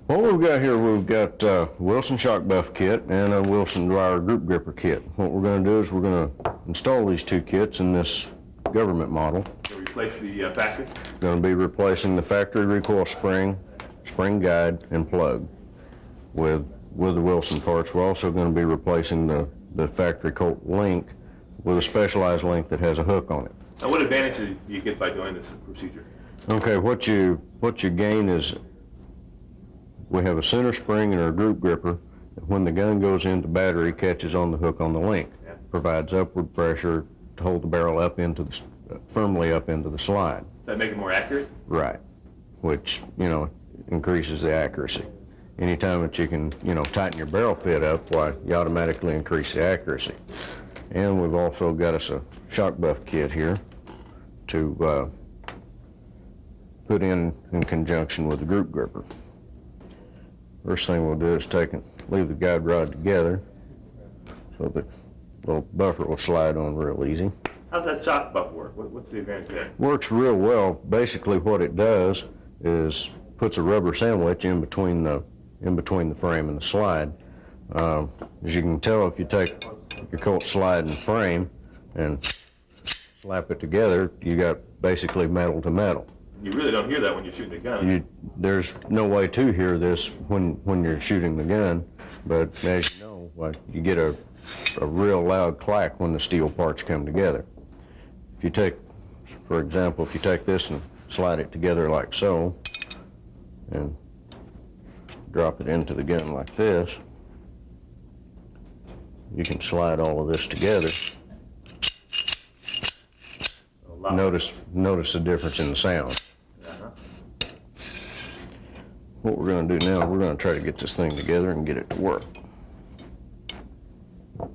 What we've got here, we've got Wilson shock buff kit and a Wilson wire group gripper kit. What we're going to do is we're going to install these two kits in this government model. So replace the factory? Going to be replacing the factory recoil spring, spring guide, and plug with the Wilson parts. We're also going to be replacing the factory Colt link with a specialized link that has a hook on it. Now, what advantage do you get by doing this procedure? Okay, what you gain is we have a center spring and our group gripper. When the gun goes into battery, catches on the hook on the link, provides upward pressure to hold the barrel up into firmly up into the slide. Does that make it more accurate? Right, which increases the accuracy. Anytime that you can tighten your barrel fit up, why you automatically increase the accuracy. And we've also got us a shock buff kit here to put in conjunction with the group gripper. First thing we'll do is leave the guide rod together so the little buffer will slide on real easy. How's that shock buff work? What's the advantage there? Works real well. Basically what it does is puts a rubber sandwich in between the frame and the slide. As you can tell, if you take your Colt slide and frame and slap it together, you got basically metal to metal. You really don't hear that when you're shooting the gun. There's no way to hear this when you're shooting the gun, but as you know, you get a real loud clack when the steel parts come together. If you take, for example, if you take this and slide it together like so, and drop it into the gun like this, you can slide all of this together. Notice the difference in the sound. What we're going to do now, we're going to try to get this thing together and get it to work. All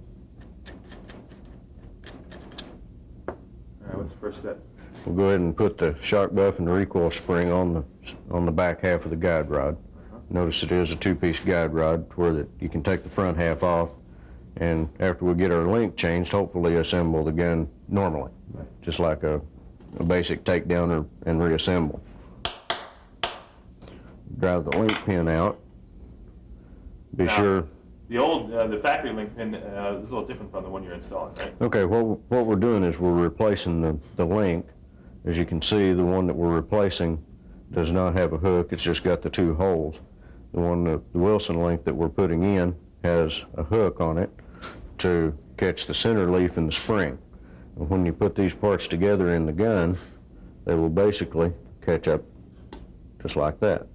right, what's the first step? We'll go ahead and put the shock buff and the recoil spring on the back half of the guide rod. Notice it is a two-piece guide rod where you can take the front half off, and after we get our link changed, hopefully assemble the gun normally, just like a basic takedown and reassemble. Drive the link pin out. Be sure. The factory link pin is a little different from the one you're installing, right? Okay, what we're doing is we're replacing the link. As you can see, the one that we're replacing does not have a hook, it's just got the two holes. The Wilson link that we're putting in has a hook on it to catch the center leaf and the spring. And when you put these parts together in the gun, they will basically catch up just like that.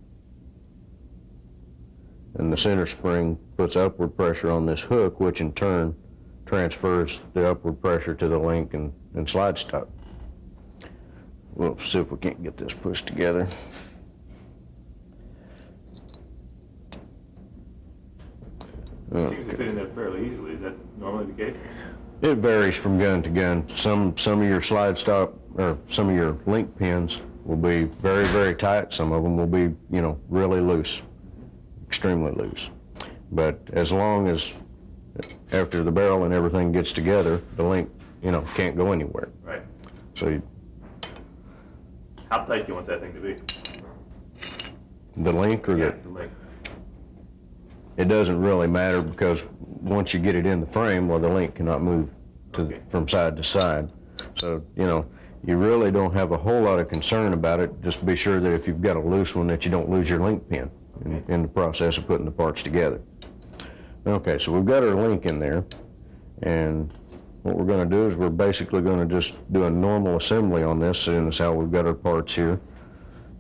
And the center spring puts upward pressure on this hook, which in turn transfers the upward pressure to the link and slide stop. We'll see if we can't get this pushed together. It seems to fit in there fairly easily. Is that normally the case? It varies from gun to gun. Some of your slide stop or some of your link pins will be very, very tight. Some of them will be, really loose, extremely loose. But as long as after the barrel and everything gets together, the link, can't go anywhere. Right. So how tight do you want that thing to be? The link or the link. It doesn't really matter because once you get it in the frame, the link cannot move from side to side. So, you really don't have a whole lot of concern about it. Just be sure that if you've got a loose one that you don't lose your link pin in the process of putting the parts together. Okay, so we've got our link in there, and what we're going to do is we're basically going to just do a normal assembly on this, seeing as how we've got our parts here.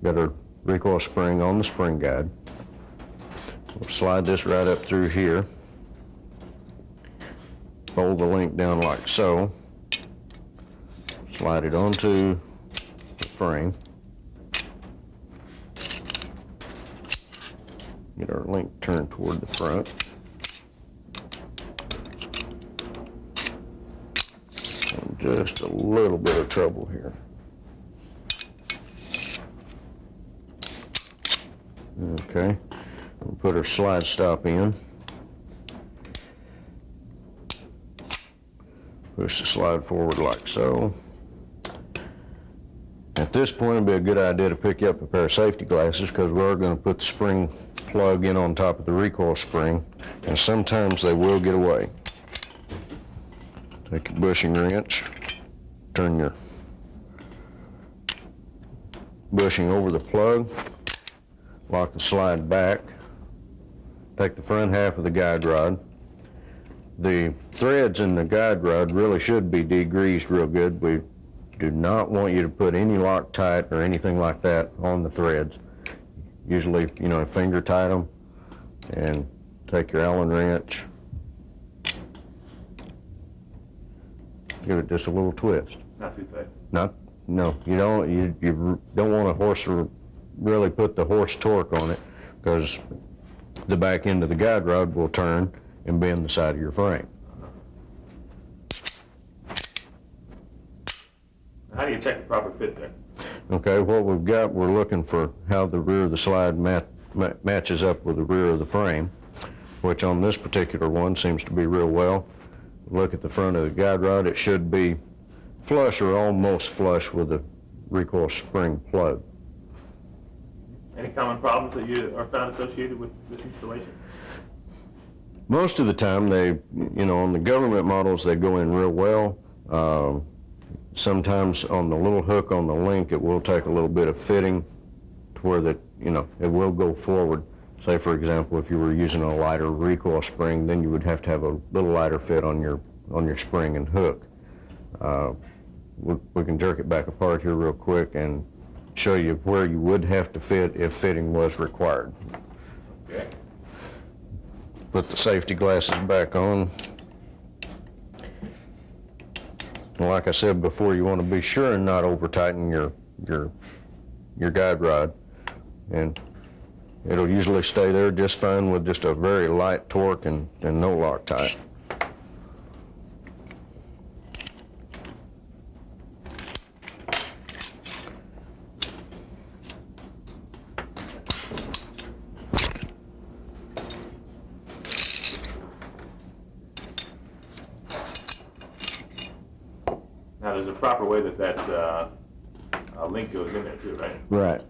Got our recoil spring on the spring guide. We'll slide this right up through here. Fold the link down like so. Slide it onto the frame. Get our link turned toward the front. And just a little bit of trouble here. Okay. We'll put our slide stop in. Push the slide forward like so. At this point, it'd be a good idea to pick you up a pair of safety glasses because we're going to put the spring plug in on top of the recoil spring, and sometimes they will get away. Take your bushing wrench, turn your bushing over the plug, lock the slide back, take the front half of the guide rod. The threads in the guide rod really should be degreased real good. We do not want you to put any Loctite or anything like that on the threads. Usually, finger tight them, and take your Allen wrench, give it just a little twist. Not too tight. No, you don't want to really put the horse torque on it, because the back end of the guide rod will turn and bend the side of your frame. How do you check the proper fit there? Okay, what we've got, we're looking for how the rear of the slide matches up with the rear of the frame, which on this particular one seems to be real well. Look at the front of the guide rod, it should be flush or almost flush with the recoil spring plug. Any common problems that you are found associated with this installation? Most of the time, on the government models, they go in real well. Sometimes on the little hook on the link, it will take a little bit of fitting to where it will go forward. Say, for example, if you were using a lighter recoil spring, then you would have to have a little lighter fit on your spring and hook. We can jerk it back apart here real quick and show you where you would have to fit if fitting was required. Okay. Put the safety glasses back on. And like I said before, you want to be sure and not over tighten your guide rod, and it'll usually stay there just fine with just a very light torque and no Loctite. Now, there's a proper way that link goes in there too, right? Right.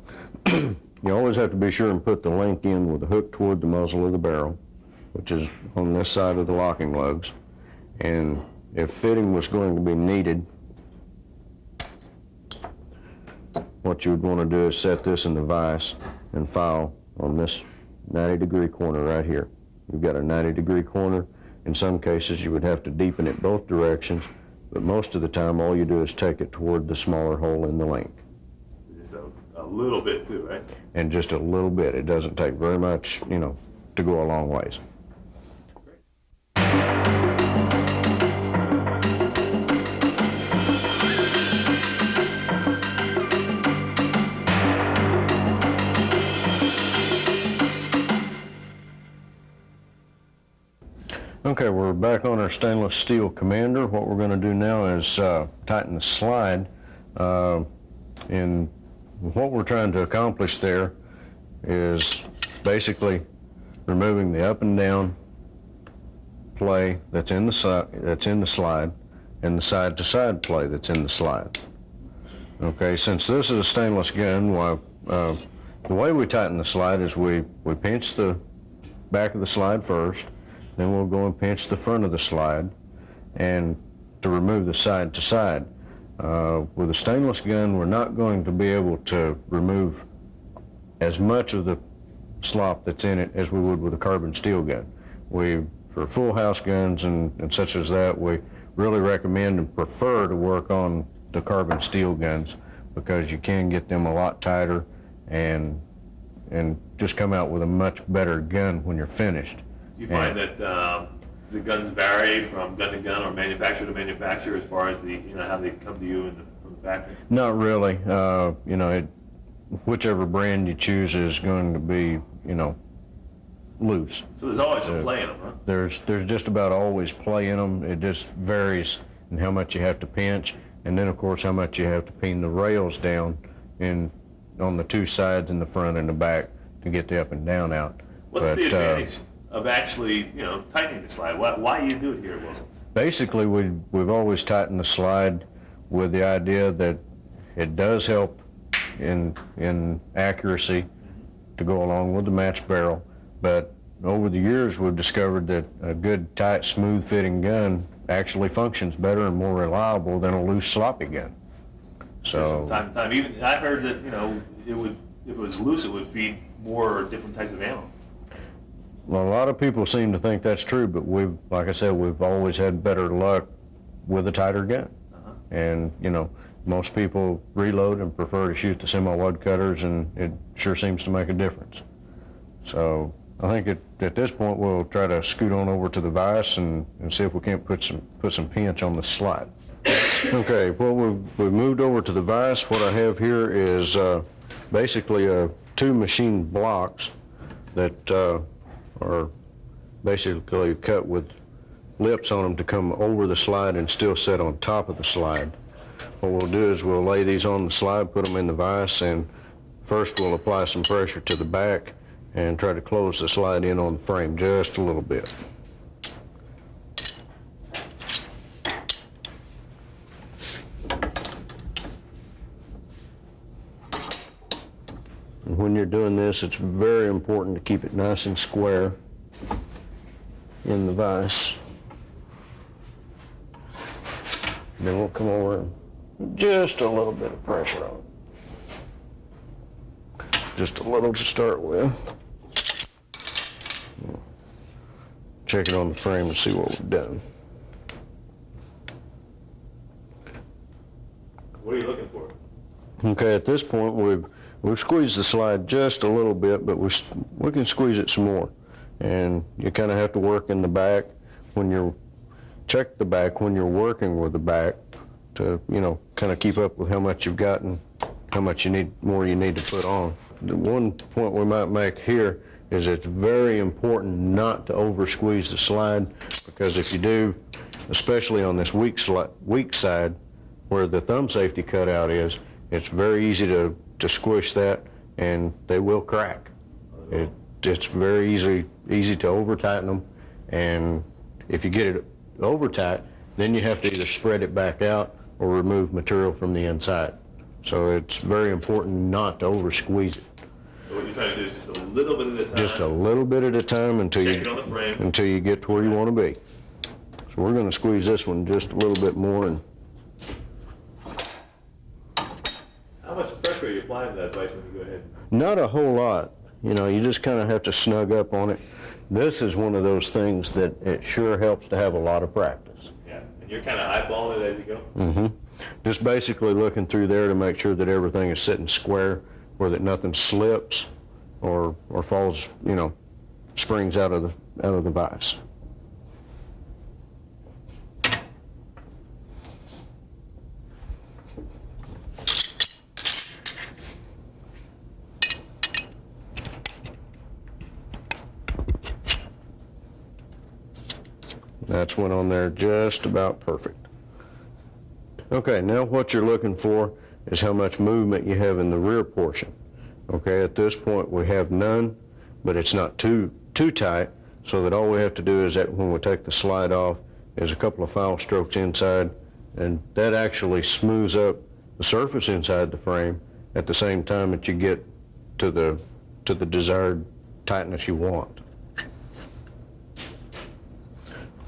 You always have to be sure and put the link in with the hook toward the muzzle of the barrel, which is on this side of the locking lugs. And if fitting was going to be needed, what you would want to do is set this in the vise and file on this 90-degree corner right here. You've got a 90-degree corner. In some cases, you would have to deepen it both directions, but most of the time, all you do is take it toward the smaller hole in the link. Just a little bit too, right? And just a little bit. It doesn't take very much, to go a long ways. Okay, we're back on our stainless steel Commander. What we're going to do now is tighten the slide. And what we're trying to accomplish there is basically removing the up and down play that's in the slide and the side to side play that's in the slide. Okay, since this is a stainless gun, the way we tighten the slide is we pinch the back of the slide first, then we'll go and pinch the front of the slide and to remove the side to side. With a stainless gun, we're not going to be able to remove as much of the slop that's in it as we would with a carbon steel gun. For full house guns and such as that, we really recommend and prefer to work on the carbon steel guns because you can get them a lot tighter and just come out with a much better gun when you're finished. Do you find that the guns vary from gun to gun or manufacturer to manufacturer as far as how they come to you from the factory? Not really. Whichever brand you choose is going to be, loose. So there's always some play in them, huh? There's just about always play in them. It just varies in how much you have to pinch, and then of course how much you have to pin the rails down on the two sides in the front and the back to get the up and down out. What's the advantage of actually, tightening the slide? Why do you do it here at Wilson's? Basically, we've always tightened the slide with the idea that It does help in accuracy to go along with the match barrel, but over the years we've discovered that a good, tight, smooth-fitting gun actually functions better and more reliable than a loose, sloppy gun. So From time to time, even I heard that it would, if it was loose, it would feed more different types of ammo. well, a lot of people seem to think that's true, but like I said, we've always had better luck with a tighter gun. And most people reload and prefer to shoot the semi-wad cutters, and it sure seems to make a difference. So I think at this point we'll try to scoot on over to the vise and see if we can't put some pinch on the slide. Okay, well, we've moved over to the vise. What I have here is basically two machine blocks that are basically cut with lips on them to come over the slide and still set on top of the slide. What we'll do is we'll lay these on the slide, put them in the vise, and first we'll apply some pressure to the back and try to close the slide in on the frame just a little bit. And when you're doing this, it's very important to keep it nice and square in the vise. Then we'll come over and just a little bit of pressure on it. Just a little to start with. Check it on the frame and see what we've done. What are you looking for? Okay, at this point we've squeezed the slide just a little bit, but we can squeeze it some more. And you kind of have to work in the back check the back when you're working with the back to kind of keep up with how much you've got and how much more you need to put on. The one point we might make here is it's very important not to over squeeze the slide, because if you do, especially on this weak side where the thumb safety cutout is, it's very easy to squish that and they will crack. It's very easy to over tighten them, and if you get it over tight, then you have to either spread it back out or remove material from the inside. So it's very important not to over squeeze it. So what you're trying to do is just a little bit at a time. Just a little bit at a time until Check it on the frame. you get to where you want to be. So we're going to squeeze this one just a little bit more. And How much pressure are you applying to that vise when you go ahead? not a whole lot. You just kind of have to snug up on it. This is one of those things that it sure helps to have a lot of practice. Yeah, and you're kind of eyeballing it as you go? Mm-hmm. Just basically looking through there to make sure that everything is sitting square, or that nothing slips or falls, springs out of the vise. That's went on there just about perfect. Okay, now what you're looking for is how much movement you have in the rear portion. Okay, at this point we have none, but it's not too tight, so that all we have to do is that when we take the slide off is a couple of file strokes inside, and that actually smooths up the surface inside the frame at the same time that you get to the desired tightness you want.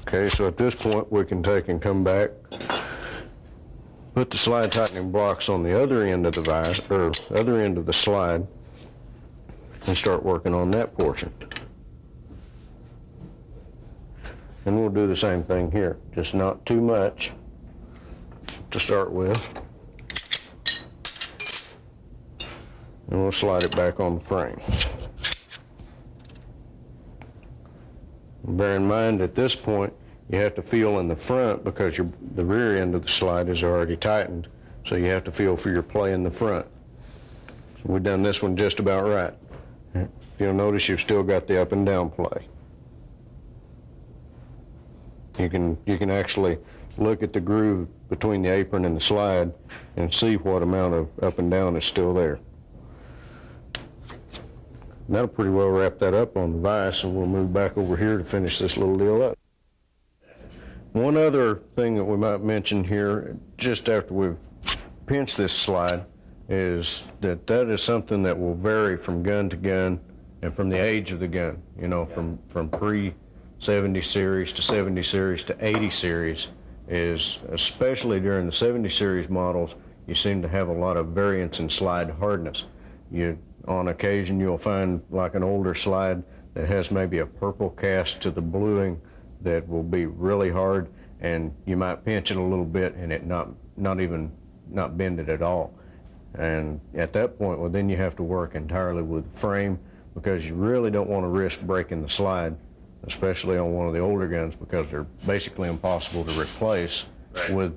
Okay, so at this point we can take and come back, put the slide tightening blocks on the other end of the vise, or other end of the slide, and start working on that portion. And we'll do the same thing here, just not too much to start with. And we'll slide it back on the frame. Bear in mind at this point you have to feel in the front, because the rear end of the slide is already tightened, so you have to feel for your play in the front. So we've done this one just about right. If you'll notice, you've still got the up and down play. You can actually look at the groove between the apron and the slide and see what amount of up and down is still there. And that'll pretty well wrap that up on the vise, and we'll move back over here to finish this little deal up. One other thing that we might mention here, just after we've pinch this slide is that is something that will vary from gun to gun and from the age of the gun, you know, from pre-70 series to 70 series to 80 series is, especially during the 70 series models, you seem to have a lot of variance in slide hardness. On occasion, you'll find like an older slide that has maybe a purple cast to the bluing that will be really hard, and you might pinch it a little bit and it not bend it at all. And at that point, well, then you have to work entirely with the frame, because you really don't want to risk breaking the slide, especially on one of the older guns, because they're basically impossible to replace with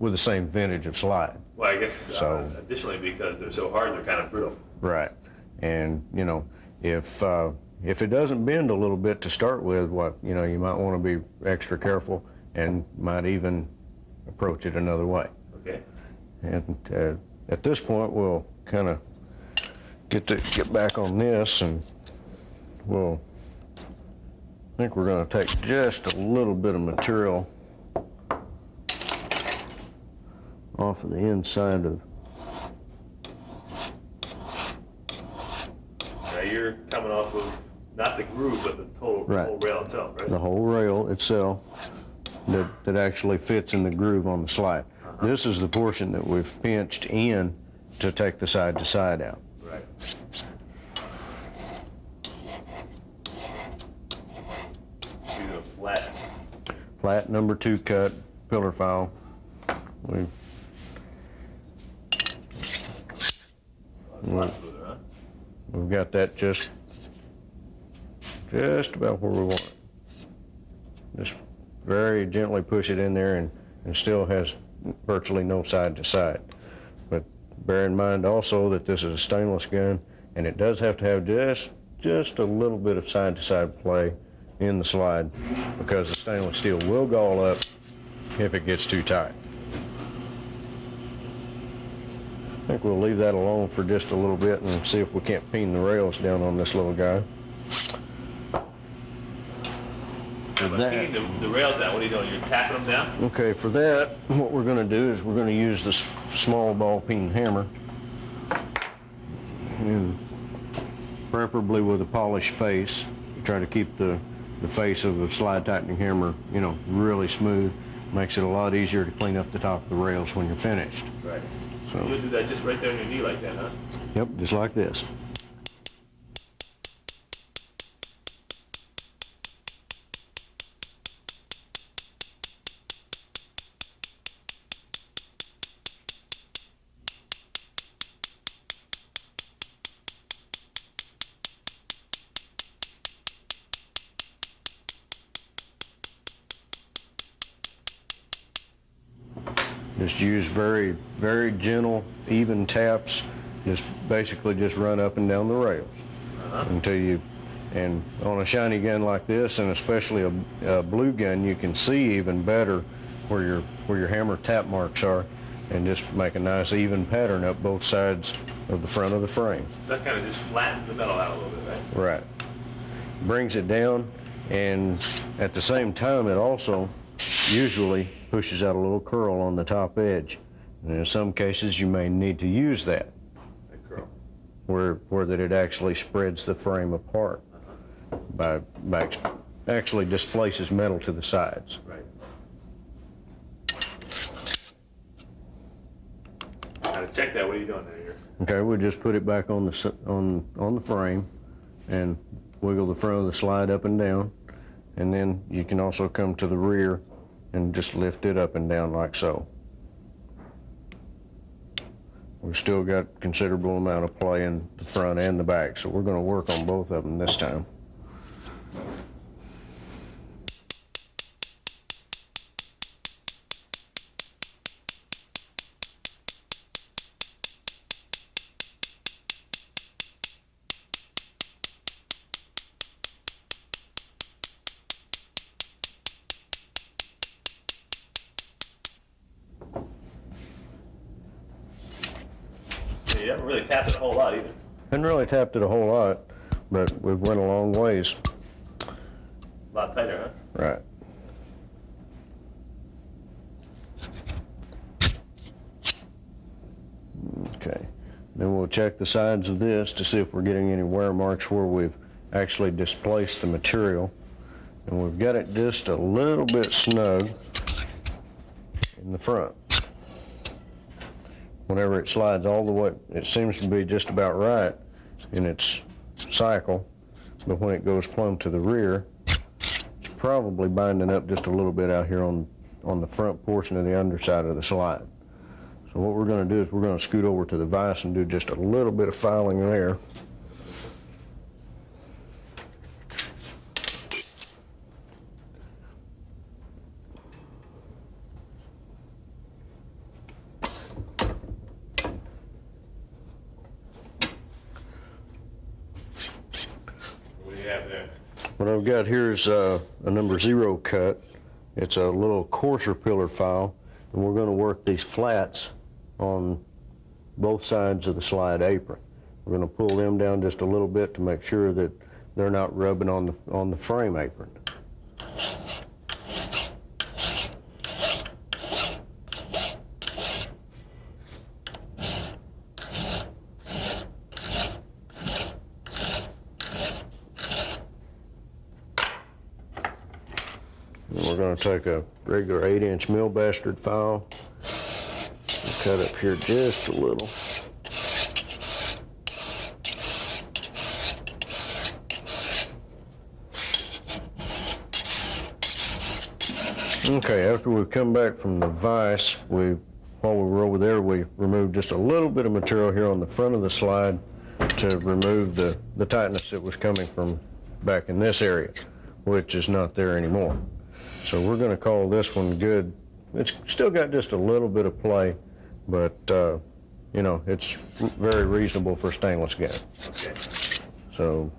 the same vintage of slide. Well, I guess additionally, because they're so hard, they're kind of brittle. Right. And, you know, if it doesn't bend a little bit to start with, you might want to be extra careful and might even approach it another way. Okay. And at this point, we'll kind of get back on this, and I think we're going to take just a little bit of material off of the inside of. Now you're coming off of not the groove, but the whole rail itself, right? The whole rail itself that actually fits in the groove on the slide. This is the portion that we've pinched in to take the side to side out. Right. Do a Flat number 2 cut pillar file. It's a lot smoother, huh? We've got that just about where we want it. Just very gently push it in there, and still has virtually no side to side. But bear in mind also that this is a stainless gun, and it does have to have just a little bit of side to side play in the slide, because the stainless steel will gall up if it gets too tight. I think we'll leave that alone for just a little bit and see if we can't peen the rails down on this little guy. For that, the rails down, what are you doing? You're tapping them down? okay, for that, what we're going to do is we're going to use this small ball peen hammer, and preferably with a polished face. Try to keep the face of a slide tightening hammer, you know, really smooth. Makes it a lot easier to clean up the top of the rails when you're finished. Right. So you'll do that just right there on your knee like that, huh? Yep, just like this. Just use very, very gentle, even taps. Just basically just run up and down the rails until you, and on a shiny gun like this, and especially a blue gun, you can see even better where your hammer tap marks are, and just make a nice even pattern up both sides of the front of the frame. That kind of just flattens the metal out a little bit, right? Right. Brings it down, and at the same time, it also usually pushes out a little curl on the top edge. And in some cases, you may need to use that. Curl. Where that it actually spreads the frame apart by actually displaces metal to the sides. Right. Now to check that, what are you doing there? Okay, we'll just put it back on the frame and wiggle the front of the slide up and down, and then you can also come to the rear and just lift it up and down like so. We've still got considerable amount of play in the front and the back, so we're going to work on both of them this time. You haven't really tapped it a whole lot either. Hadn't really tapped it a whole lot, but we've went a long ways. A lot tighter, huh? Right. Then we'll check the sides of this to see if we're getting any wear marks where we've actually displaced the material. And we've got it just a little bit snug in the front. Whenever it slides all the way, it seems to be just about right in its cycle, but when it goes plumb to the rear, it's probably binding up just a little bit out here on the front portion of the underside of the slide. So what we're going to do is we're going to scoot over to the vise and do just a little bit of filing there. What I've got here is a number 0 cut. It's a little coarser pillar file, and we're going to work these flats on both sides of the slide apron. We're going to pull them down just a little bit to make sure that they're not rubbing on the frame apron. We're going to take a regular 8-inch mill bastard file and cut up here just a little. Okay, after we've come back from the vise, while we were over there, we removed just a little bit of material here on the front of the slide to remove the tightness that was coming from back in this area, which is not there anymore. So we're going to call this one good. It's still got just a little bit of play, but you know, it's very reasonable for stainless gun. Okay. So,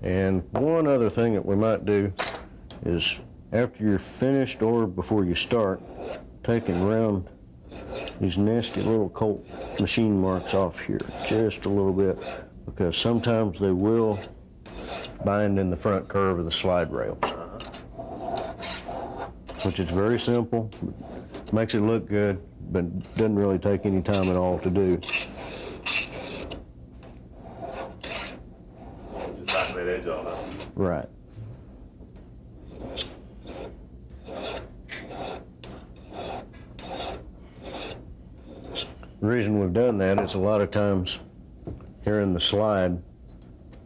and one other thing that we might do is after you're finished or before you start, take and round these nasty little Colt machine marks off here just a little bit, because sometimes they will bind in the front curve of the slide rails. Which is very simple, makes it look good, but doesn't really take any time at all to do. Just knock that edge off. Right. The reason we've done that is a lot of times here in the slide,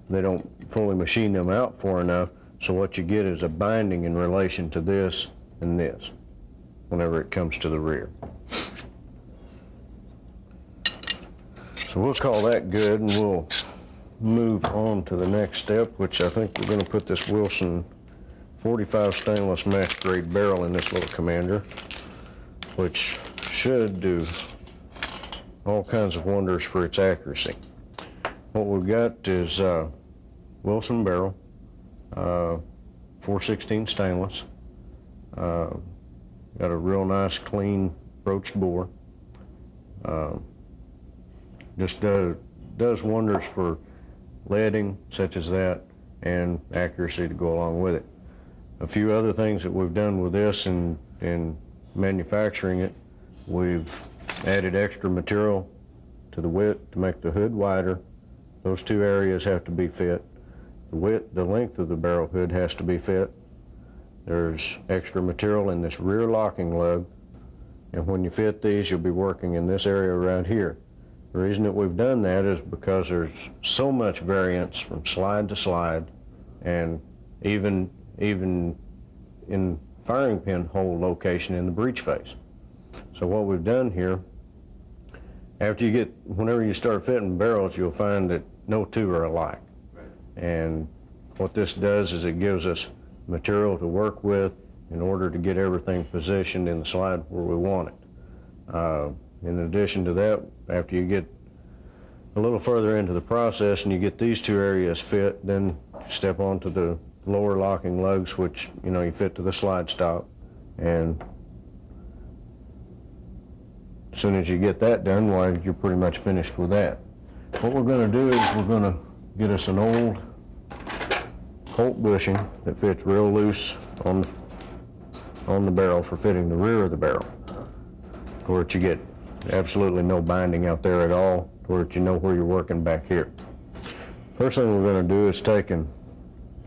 they don't fully machine them out far enough, so what you get is a binding in relation to this and this whenever it comes to the rear. So we'll call that good, and we'll move on to the next step, which I think we're going to put this Wilson 45 stainless match grade barrel in this little Commander, which should do all kinds of wonders for its accuracy. What we've got is Wilson barrel, 416 stainless. Got a real nice clean broached bore. Just does wonders for leading such as that, and accuracy to go along with it. A few other things that we've done with this in manufacturing it, we've added extra material to the width to make the hood wider. Those two areas have to be fit. The length of the barrel hood has to be fit. There's extra material in this rear locking lug, and when you fit these, you'll be working in this area around here. The reason that we've done that is because there's so much variance from slide to slide, and even in firing pin hole location in the breech face. So what we've done here, whenever you start fitting barrels, you'll find that no two are alike. Right. And what this does is it gives us material to work with in order to get everything positioned in the slide where we want it. In addition to that, after you get a little further into the process and you get these two areas fit, then step onto the lower locking lugs, which you fit to the slide stop, and as soon as you get that done, well, you're pretty much finished with that. What we're going to do is we're going to get us an old Colt bushing that fits real loose on the barrel for fitting the rear of the barrel, where you get absolutely no binding out there at all, where you know where you're working back here. First thing we're going to do is take and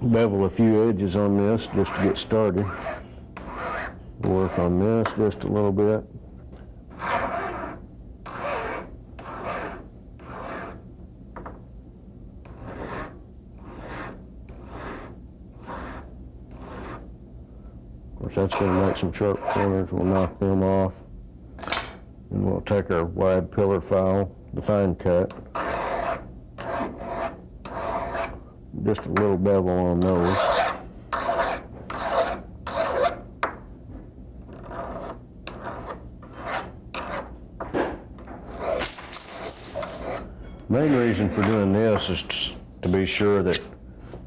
bevel a few edges on this just to get started. Work on this just a little bit. Of course, that's going to make some sharp corners. We'll knock them off. And we'll take our wide pillar file, the fine cut. Just a little bevel on those. Main reason for doing this is to be sure that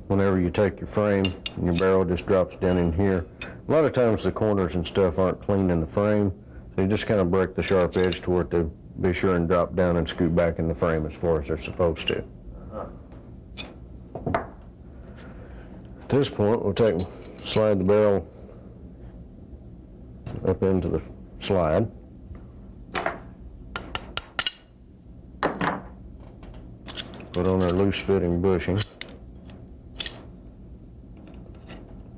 whenever you take your frame and your barrel just drops down in here, a lot of times the corners and stuff aren't clean in the frame, so you just kind of break the sharp edge to it to be sure and drop down and scoot back in the frame as far as they're supposed to. At this point, we'll slide the barrel up into the slide. Put on our loose fitting bushing.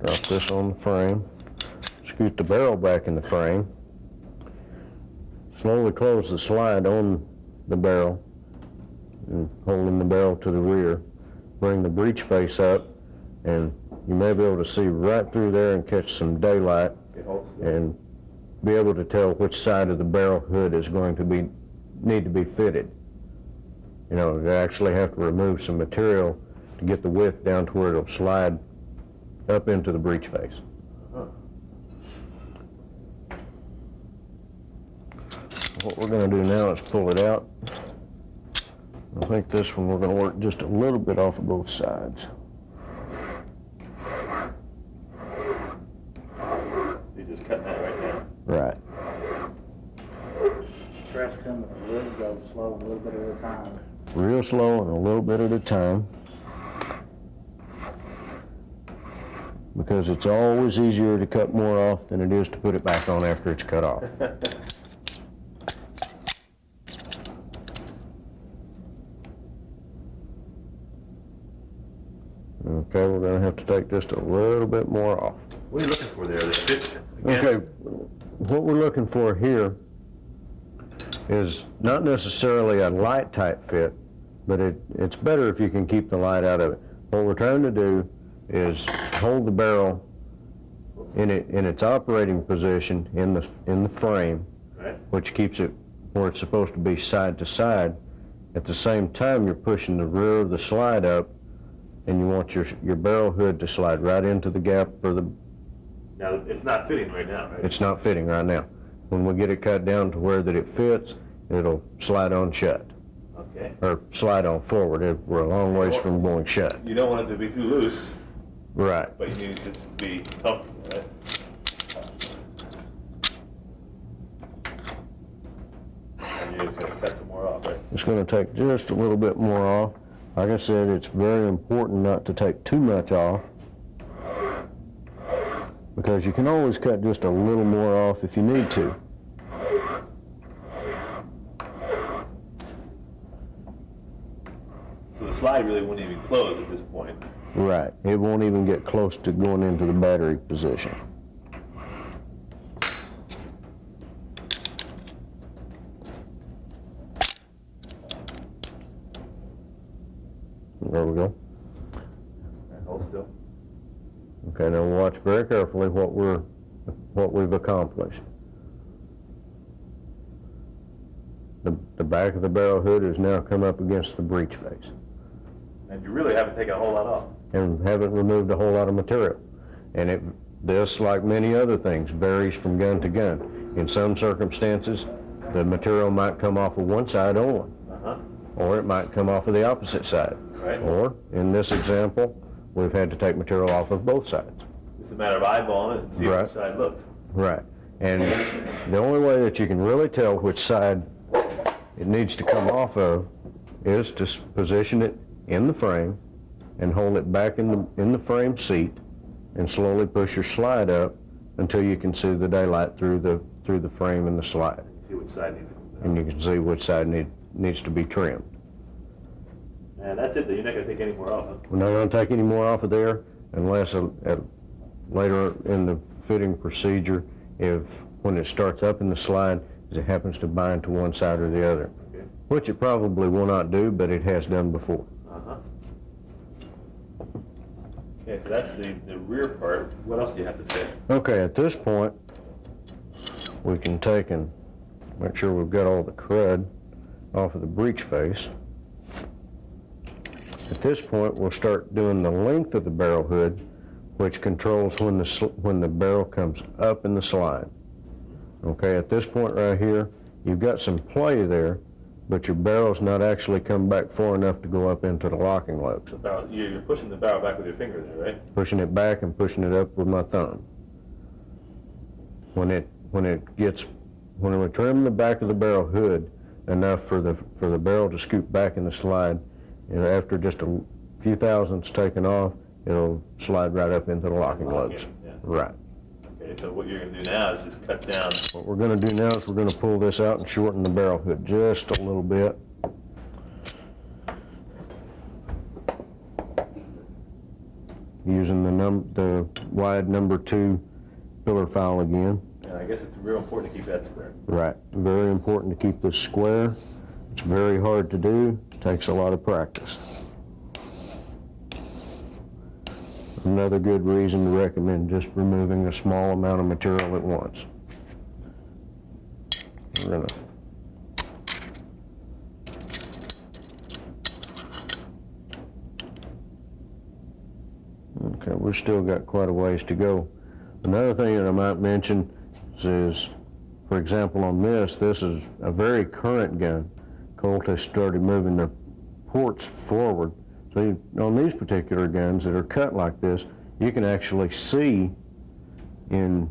Drop this on the frame. Scoot the barrel back in the frame. Slowly close the slide on the barrel and holding the barrel to the rear. Bring the breech face up, and you may be able to see right through there and catch some daylight and be able to tell which side of the barrel hood is going to need to be fitted. You know, you actually have to remove some material to get the width down to where it'll slide up into the breech face. What we're going to do now is pull it out. I think this one we're going to work just a little bit off of both sides. You're just cutting that right now. Right. Press coming a little, go slow, a little bit at a time. Real slow and a little bit at a time. Because it's always easier to cut more off than it is to put it back on after it's cut off. Okay, we're going to have to take just a little bit more off. What are you looking for there? The fit again? Okay, what we're looking for here is not necessarily a light type fit, but it's better if you can keep the light out of it. What we're trying to do is hold the barrel in its operating position in the frame, Right. which keeps it where it's supposed to be side to side. At the same time, you're pushing the rear of the slide up, and you want your barrel hood to slide right into the gap for the. Now, it's not fitting right now, right? It's not fitting right now. When we get it cut down to where that it fits, it'll slide on shut. Okay. Or slide on forward. We're a long ways from going shut. You don't want it to be too loose, Right. but you need it to be comfortable, right? And you're just going to cut some more off, right? It's going to take just a little bit more off. Like I said, it's very important not to take too much off, because you can always cut just a little more off if you need to. So the slide really wouldn't even close at this point. Right. It won't even get close to going into the battery position. There we go. And hold still. Okay, now watch very carefully what we've accomplished. The back of the barrel hood has now come up against the breech face, And you really haven't taken a whole lot off. and haven't removed a whole lot of material. And this, like many other things, varies from gun to gun. In some circumstances, the material might come off of one side only, or it might come off of the opposite side. Right. Or, in this example, we've had to take material off of both sides. It's a matter of eyeballing it and see Right. which side looks. Right. And the only way that you can really tell which side it needs to come off of is to position it in the frame and hold it back in the frame seat and slowly push your slide up until you can see the daylight through the frame and the slide. See which side needs it. and you can see which side needs to be trimmed. And that's it, you're not gonna take any more off, huh? We're not going to take any more off of there unless later in the fitting procedure, when it starts up in the slide, it happens to bind to one side or the other, Okay. which it probably will not do, but it has done before. Uh-huh. Okay, so that's the rear part. What else do you have to say? Okay, at this point, we can take and make sure we've got all the crud off of the breech face. At this point, we'll start doing the length of the barrel hood, which controls when the barrel comes up in the slide. Okay, at this point right here, you've got some play there, but your barrel's not actually come back far enough to go up into the locking lugs. You're pushing the barrel back with your finger there, right? Pushing it back and pushing it up with my thumb. When we trim the back of the barrel hood enough for the barrel to scoot back in the slide, and after just a few thousandths taken off, it'll slide right up into the locking lugs. Yeah. Right. Okay, so what you're going to do now is just cut down. What we're going to do now is we're going to pull this out and shorten the barrel hood just a little bit. Using the wide number 2 pillar file again. And I guess it's real important to keep that square. Right. Very important to keep this square. It's very hard to do. Takes a lot of practice. Another good reason to recommend just removing a small amount of material at once. We're gonna Okay, we've still got quite a ways to go. Another thing that I might mention is, for example, on this is a very current gun. Colt has started moving the ports forward. So on these particular guns that are cut like this, you can actually see in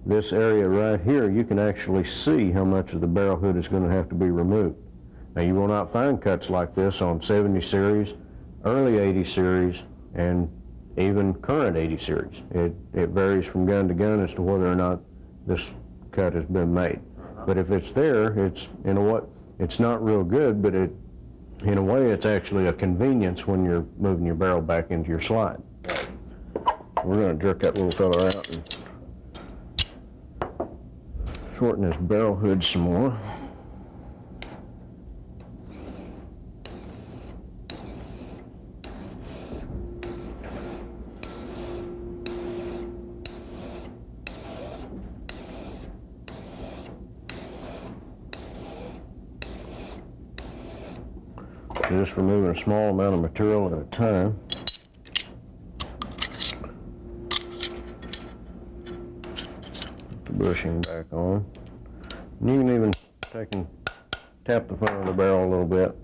this area right here, you can actually see how much of the barrel hood is going to have to be removed. Now, you will not find cuts like this on 70 series, early 80 series, and even current 80 series. It varies from gun to gun as to whether or not this cut has been made. But if it's there, it's not real good, but in a way, it's actually a convenience when you're moving your barrel back into your slide. We're going to jerk that little fella out and shorten his barrel hood some more. Just removing a small amount of material at a time. Put the bushing back on. And you can even tap the front of the barrel a little bit.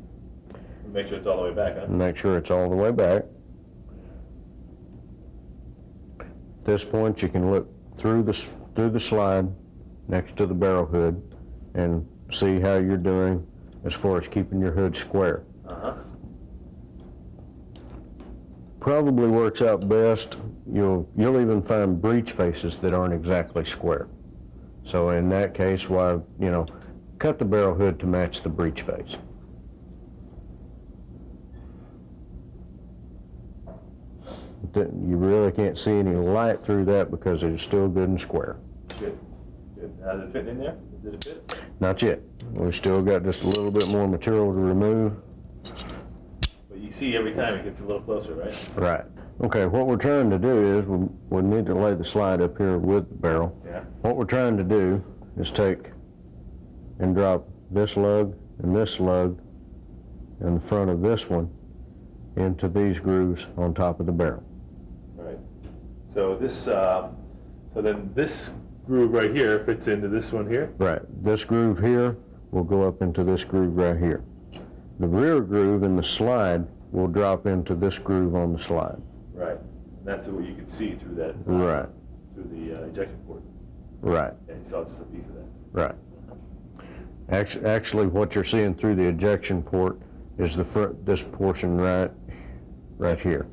Make sure it's all the way back, huh? And make sure it's all the way back. At this point, you can look through the slide next to the barrel hood and see how you're doing as far as keeping your hood square. Uh-huh. Probably works out best. You'll even find breech faces that aren't exactly square. So in that case, cut the barrel hood to match the breech face. You really can't see any light through that because it is still good and square. Good. Good. How's it fitting in there? Did it fit? Not yet. We've still got just a little bit more material to remove. But you see every time it gets a little closer, right? Right. Okay, what we're trying to do is we need to lay the slide up here with the barrel. Yeah. What we're trying to do is take and drop this lug and this lug and the front of this one into these grooves on top of the barrel. Right. So then this groove right here fits into this one here. Right. This groove here will go up into this groove right here. The rear groove in the slide will drop into this groove on the slide. Right. And that's what you can see through that. Right. Through the ejection port. Right. And you saw just a piece of that. Right. Actually, what you're seeing through the ejection port is this portion right here.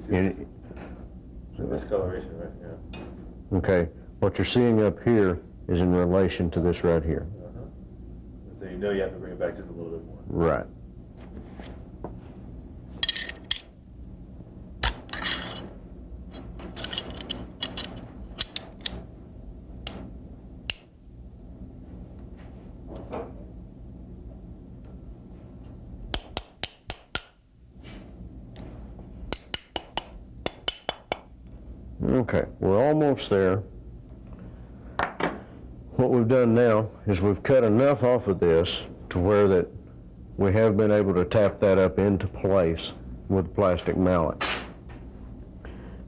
This coloration, right? Yeah. Okay. What you're seeing up here is in relation to this right here. you know you have to bring it back just a little bit more. Right. Okay, we're almost there. What we've done now is we've cut enough off of this to where that we have been able to tap that up into place with the plastic mallet.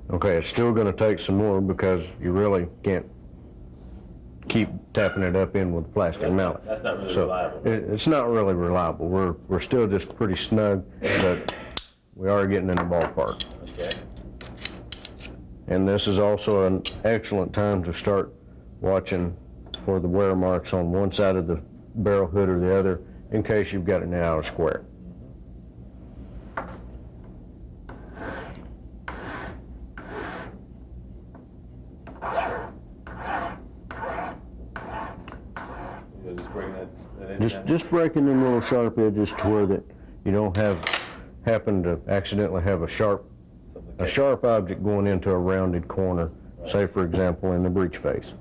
Okay, it's still going to take some more because you really can't keep tapping it up in with the plastic mallet. That's not really So reliable. it's not really reliable. We're still just pretty snug, but we are getting in the ballpark. Okay. And this is also an excellent time to start watching for the wear marks on one side of the barrel hood or the other in case you've got it out of square. You just bring that edge down. Just breaking them little sharp edges to where that you don't happen to accidentally have a sharp object going into a rounded corner, say for example in the breech face.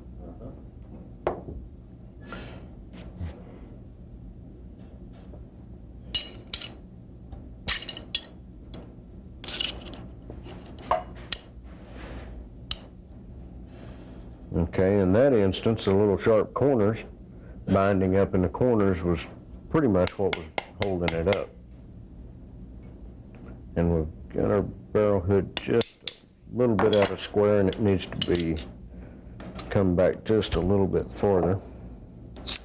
Okay, in that instance, the little sharp corners, binding up in the corners was pretty much what was holding it up. And we've got our barrel hood just a little bit out of square, and it needs to be come back just a little bit farther. So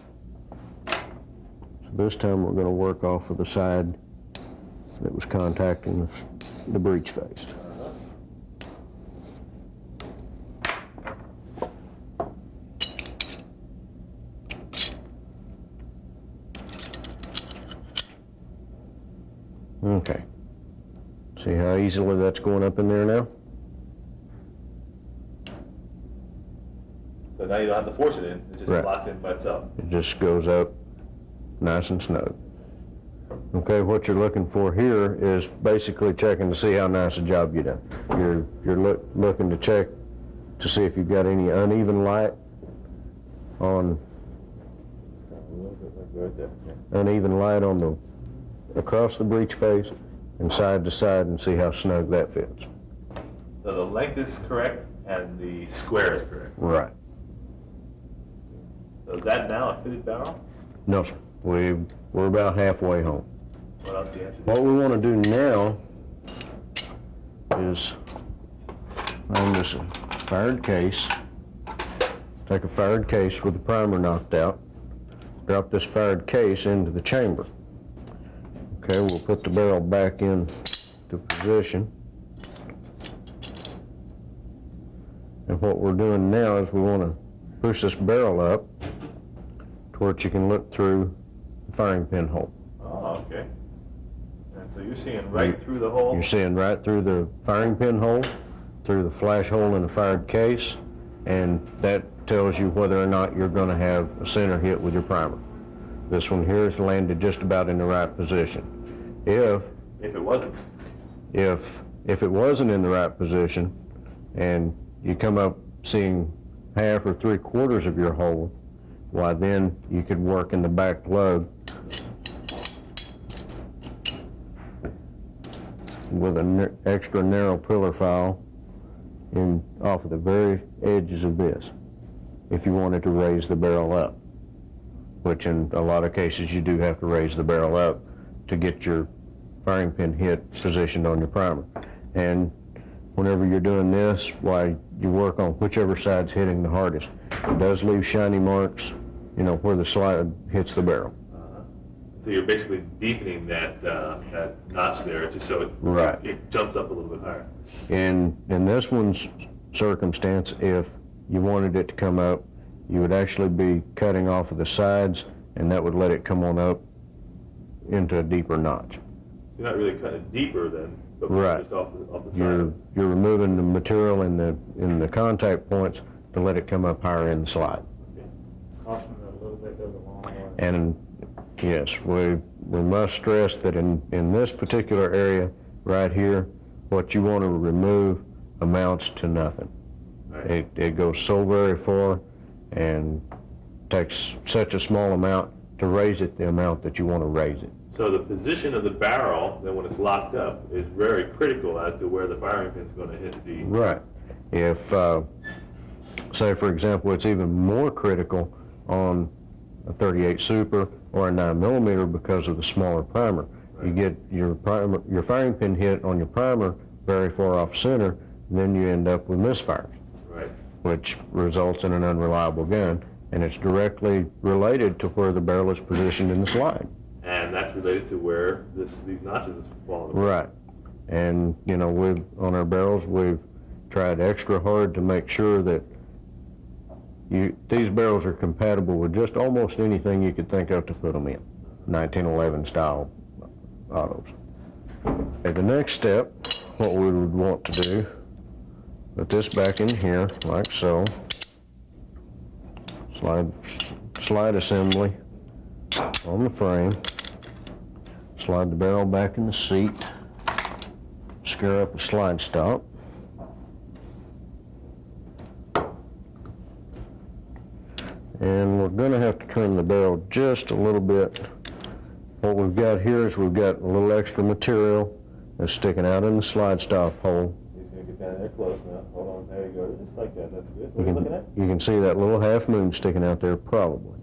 this time we're going to work off of the side that was contacting the breech face. Okay. See how easily that's going up in there now? So now you don't have to force it in, it just Right. locks in by itself. It just goes up nice and snug. Okay, what you're looking for here is basically checking to see how nice a job you done. You're looking to check to see if you've got any uneven light on A little bit like right there. Okay. uneven light on the across the breech face and side to side, and see how snug that fits. So the length is correct and the square is correct. Right. So is that now a fitted barrel? No, sir. We're about halfway home. What else do you have to do? What we want to do now is find this fired case. Take a fired case with the primer knocked out. Drop this fired case into the chamber. Okay, we'll put the barrel back in to position. And what we're doing now is we want to push this barrel up to where you can look through the firing pin hole. Oh, okay. And so you're seeing right through the hole? You're seeing right through the firing pin hole, through the flash hole in the fired case, and that tells you whether or not you're going to have a center hit with your primer. This one here is landed just about in the right position. If it wasn't. If it wasn't in the right position and you come up seeing half or 3/4 of your hole, why then you could work in the back lug with an extra narrow pillar file in off of the very edges of this if you wanted to raise the barrel up, which in a lot of cases you do have to raise the barrel up to get your firing pin hit positioned on your primer. And whenever you're doing this, why you work on whichever side's hitting the hardest. It does leave shiny marks, you know, where the slide hits the barrel. So you're basically deepening that notch there, just so Right. it jumps up a little bit higher. In this one's circumstance, if you wanted it to come up, you would actually be cutting off of the sides, and that would let it come on up into a deeper notch. You're not really cutting deeper then, but Right. just off the side. You're removing the material in the contact points to let it come up higher in the slide. Caution it a little bit goes a long way. And Yes, we must stress that in this particular area right here, what you want to remove amounts to nothing. Right. It goes so very far and takes such a small amount to raise it the amount that you want to raise it. So the position of the barrel, then when it's locked up, is very critical as to where the firing pin's going to hit the... Right. If, say for example, it's even more critical on a 38 Super or a 9mm because of the smaller primer. Right. You get your firing pin hit on your primer very far off center, then you end up with misfires, Right. which results in an unreliable gun, and it's directly related to where the barrel is positioned in the slide. And that's related to where these notches fall. Right. And, you know, on our barrels, we've tried extra hard to make sure that these barrels are compatible with just almost anything you could think of to put them in, 1911 style autos. Okay, the next step, what we would want to do, put this back in here, like so. Slide assembly on the frame. Slide the barrel back in the seat. Screw up a slide stop. And we're going to have to trim the barrel just a little bit. What we've got here is we've got a little extra material that's sticking out in the slide stop hole. He's going to get down there close now. Hold on, there you go. Just like that. That's good. What are you looking at? You can see that little half moon sticking out there probably.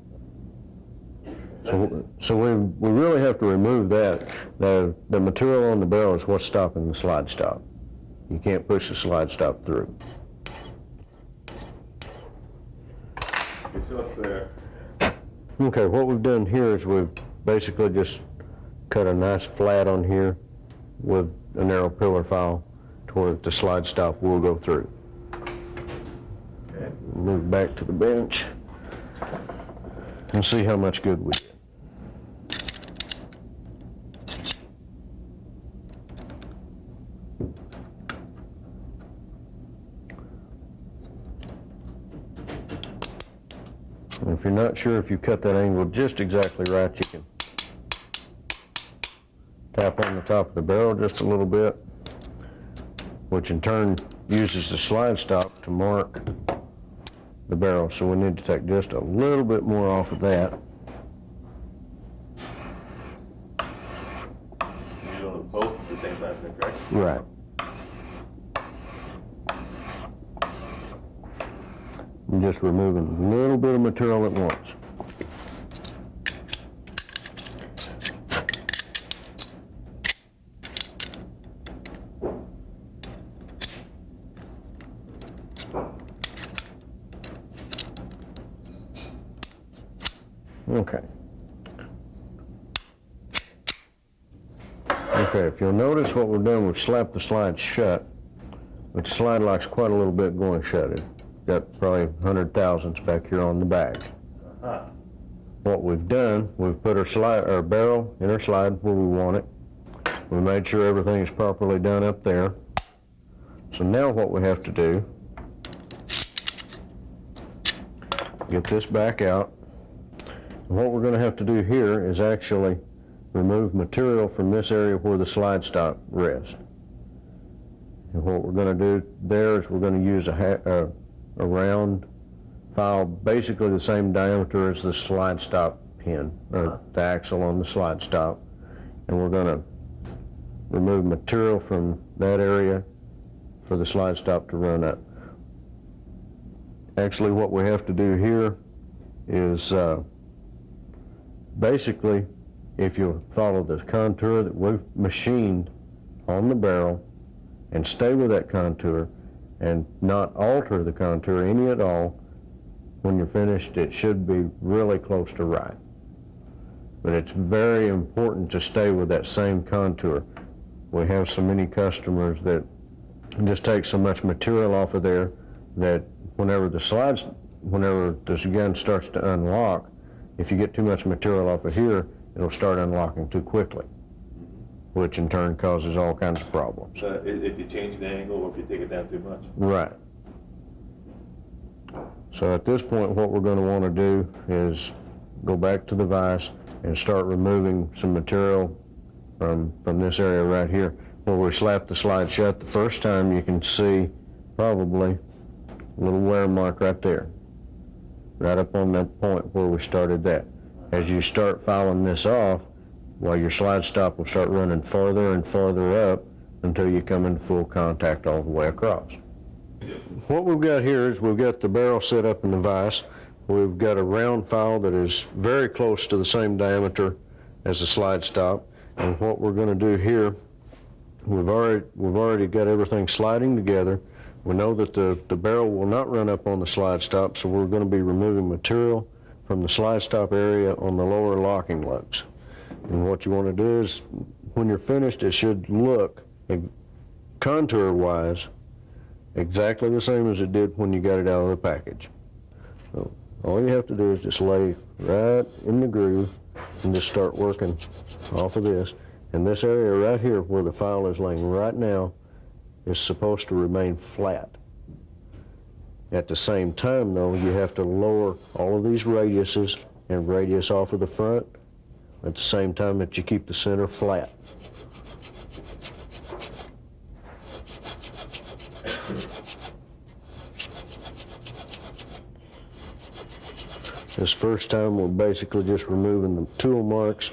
So we really have to remove that. The material on the barrel is what's stopping the slide stop. You can't push the slide stop through. So it's there. Okay, what we've done here is we've basically just cut a nice flat on here with a narrow pillar file to where the slide stop will go through. Okay. Move back to the bench and see how much good we get. And if you're not sure if you cut that angle just exactly right, you can tap on the top of the barrel just a little bit, which in turn uses the slide stop to mark the barrel. So we need to take just a little bit more off of that. You're doing both at the same time, correct? Right. I'm just removing a little bit of material at once. Okay. Okay, if you'll notice what we've done, we've slapped the slide shut, but the slide lock's quite a little bit going shut. It's got probably 100 thousandths back here on the bag. Uh-huh. What we've done, we've put our barrel in our slide where we want it. We made sure everything is properly done up there. So now what we have to do, get this back out. And what we're going to have to do here is actually remove material from this area where the slide stop rests. And what we're going to do there is we're going to use a round file, basically the same diameter as the slide stop pin, or the axle on the slide stop. And we're going to remove material from that area for the slide stop to run up. Actually, what we have to do here is basically, if you follow the contour that we've machined on the barrel and stay with that contour and not alter the contour any at all, when you're finished, it should be really close to right. But it's very important to stay with that same contour. We have so many customers that just take so much material off of there that whenever this gun starts to unlock, if you get too much material off of here, it'll start unlocking too quickly, which in turn causes all kinds of problems. So if you change the angle or if you take it down too much. Right. So at this point, what we're going to want to do is go back to the vise and start removing some material from this area right here. Where we slap the slide shut the first time, you can see probably a little wear mark right there, right up on that point where we started that. As you start filing this off, well, your slide stop will start running farther and farther up until you come into full contact all the way across. What we've got here is we've got the barrel set up in the vise. We've got a round file that is very close to the same diameter as the slide stop. And what we're going to do here, we've already got everything sliding together. We know that the barrel will not run up on the slide stop, so we're going to be removing material from the slide stop area on the lower locking lugs. And what you want to do is, when you're finished, it should look contour-wise exactly the same as it did when you got it out of the package. So all you have to do is just lay right in the groove and just start working off of this. And this area right here where the file is laying right now is supposed to remain flat. At the same time, though, you have to lower all of these radiuses and radius off of the front at the same time that you keep the center flat. This first time, we're basically just removing the tool marks.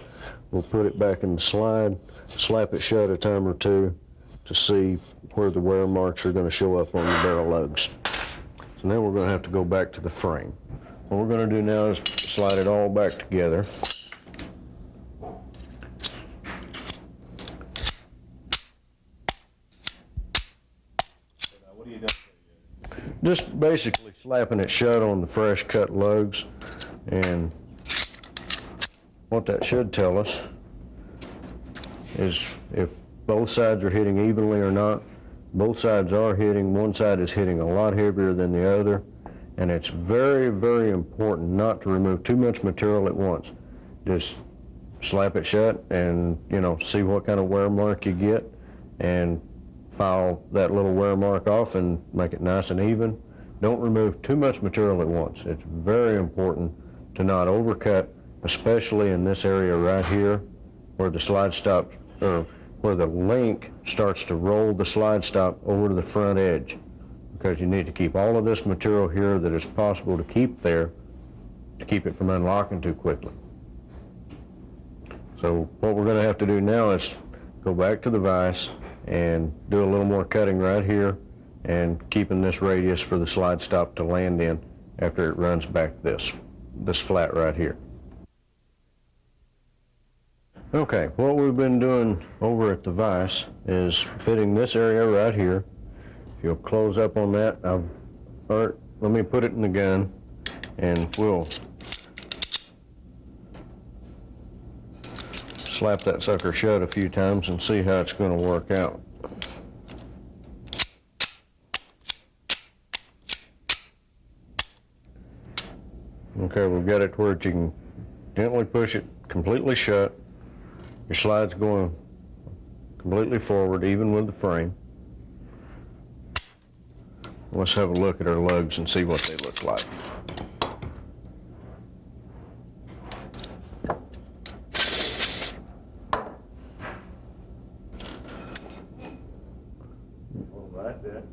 We'll put it back in the slide, slap it shut a time or two to see where the wear marks are going to show up on the barrel lugs. So now we're going to have to go back to the frame. What we're going to do now is slide it all back together. What do you do? Just basically slapping it shut on the fresh cut lugs, and what that should tell us is if both sides are hitting evenly or not. Both sides are hitting. One side is hitting a lot heavier than the other, and it's very, very important not to remove too much material at once. Just slap it shut and, see what kind of wear mark you get, and file that little wear mark off and make it nice and even. Don't remove too much material at once. It's very important to not overcut, especially in this area right here where the slide stop, or where the link starts to roll the slide stop over to the front edge, because you need to keep all of this material here that is possible to keep there to keep it from unlocking too quickly. So what we're going to have to do now is go back to the vise and do a little more cutting right here and keeping this radius for the slide stop to land in after it runs back this flat right here. Okay, what we've been doing over at the vise is fitting this area right here. If you'll close up on that, let me put it in the gun and we'll slap that sucker shut a few times and see how it's going to work out. Okay, we've got it where you can gently push it completely shut. Your slide's going completely forward, even with the frame. Let's have a look at our lugs and see what they look like. Right there.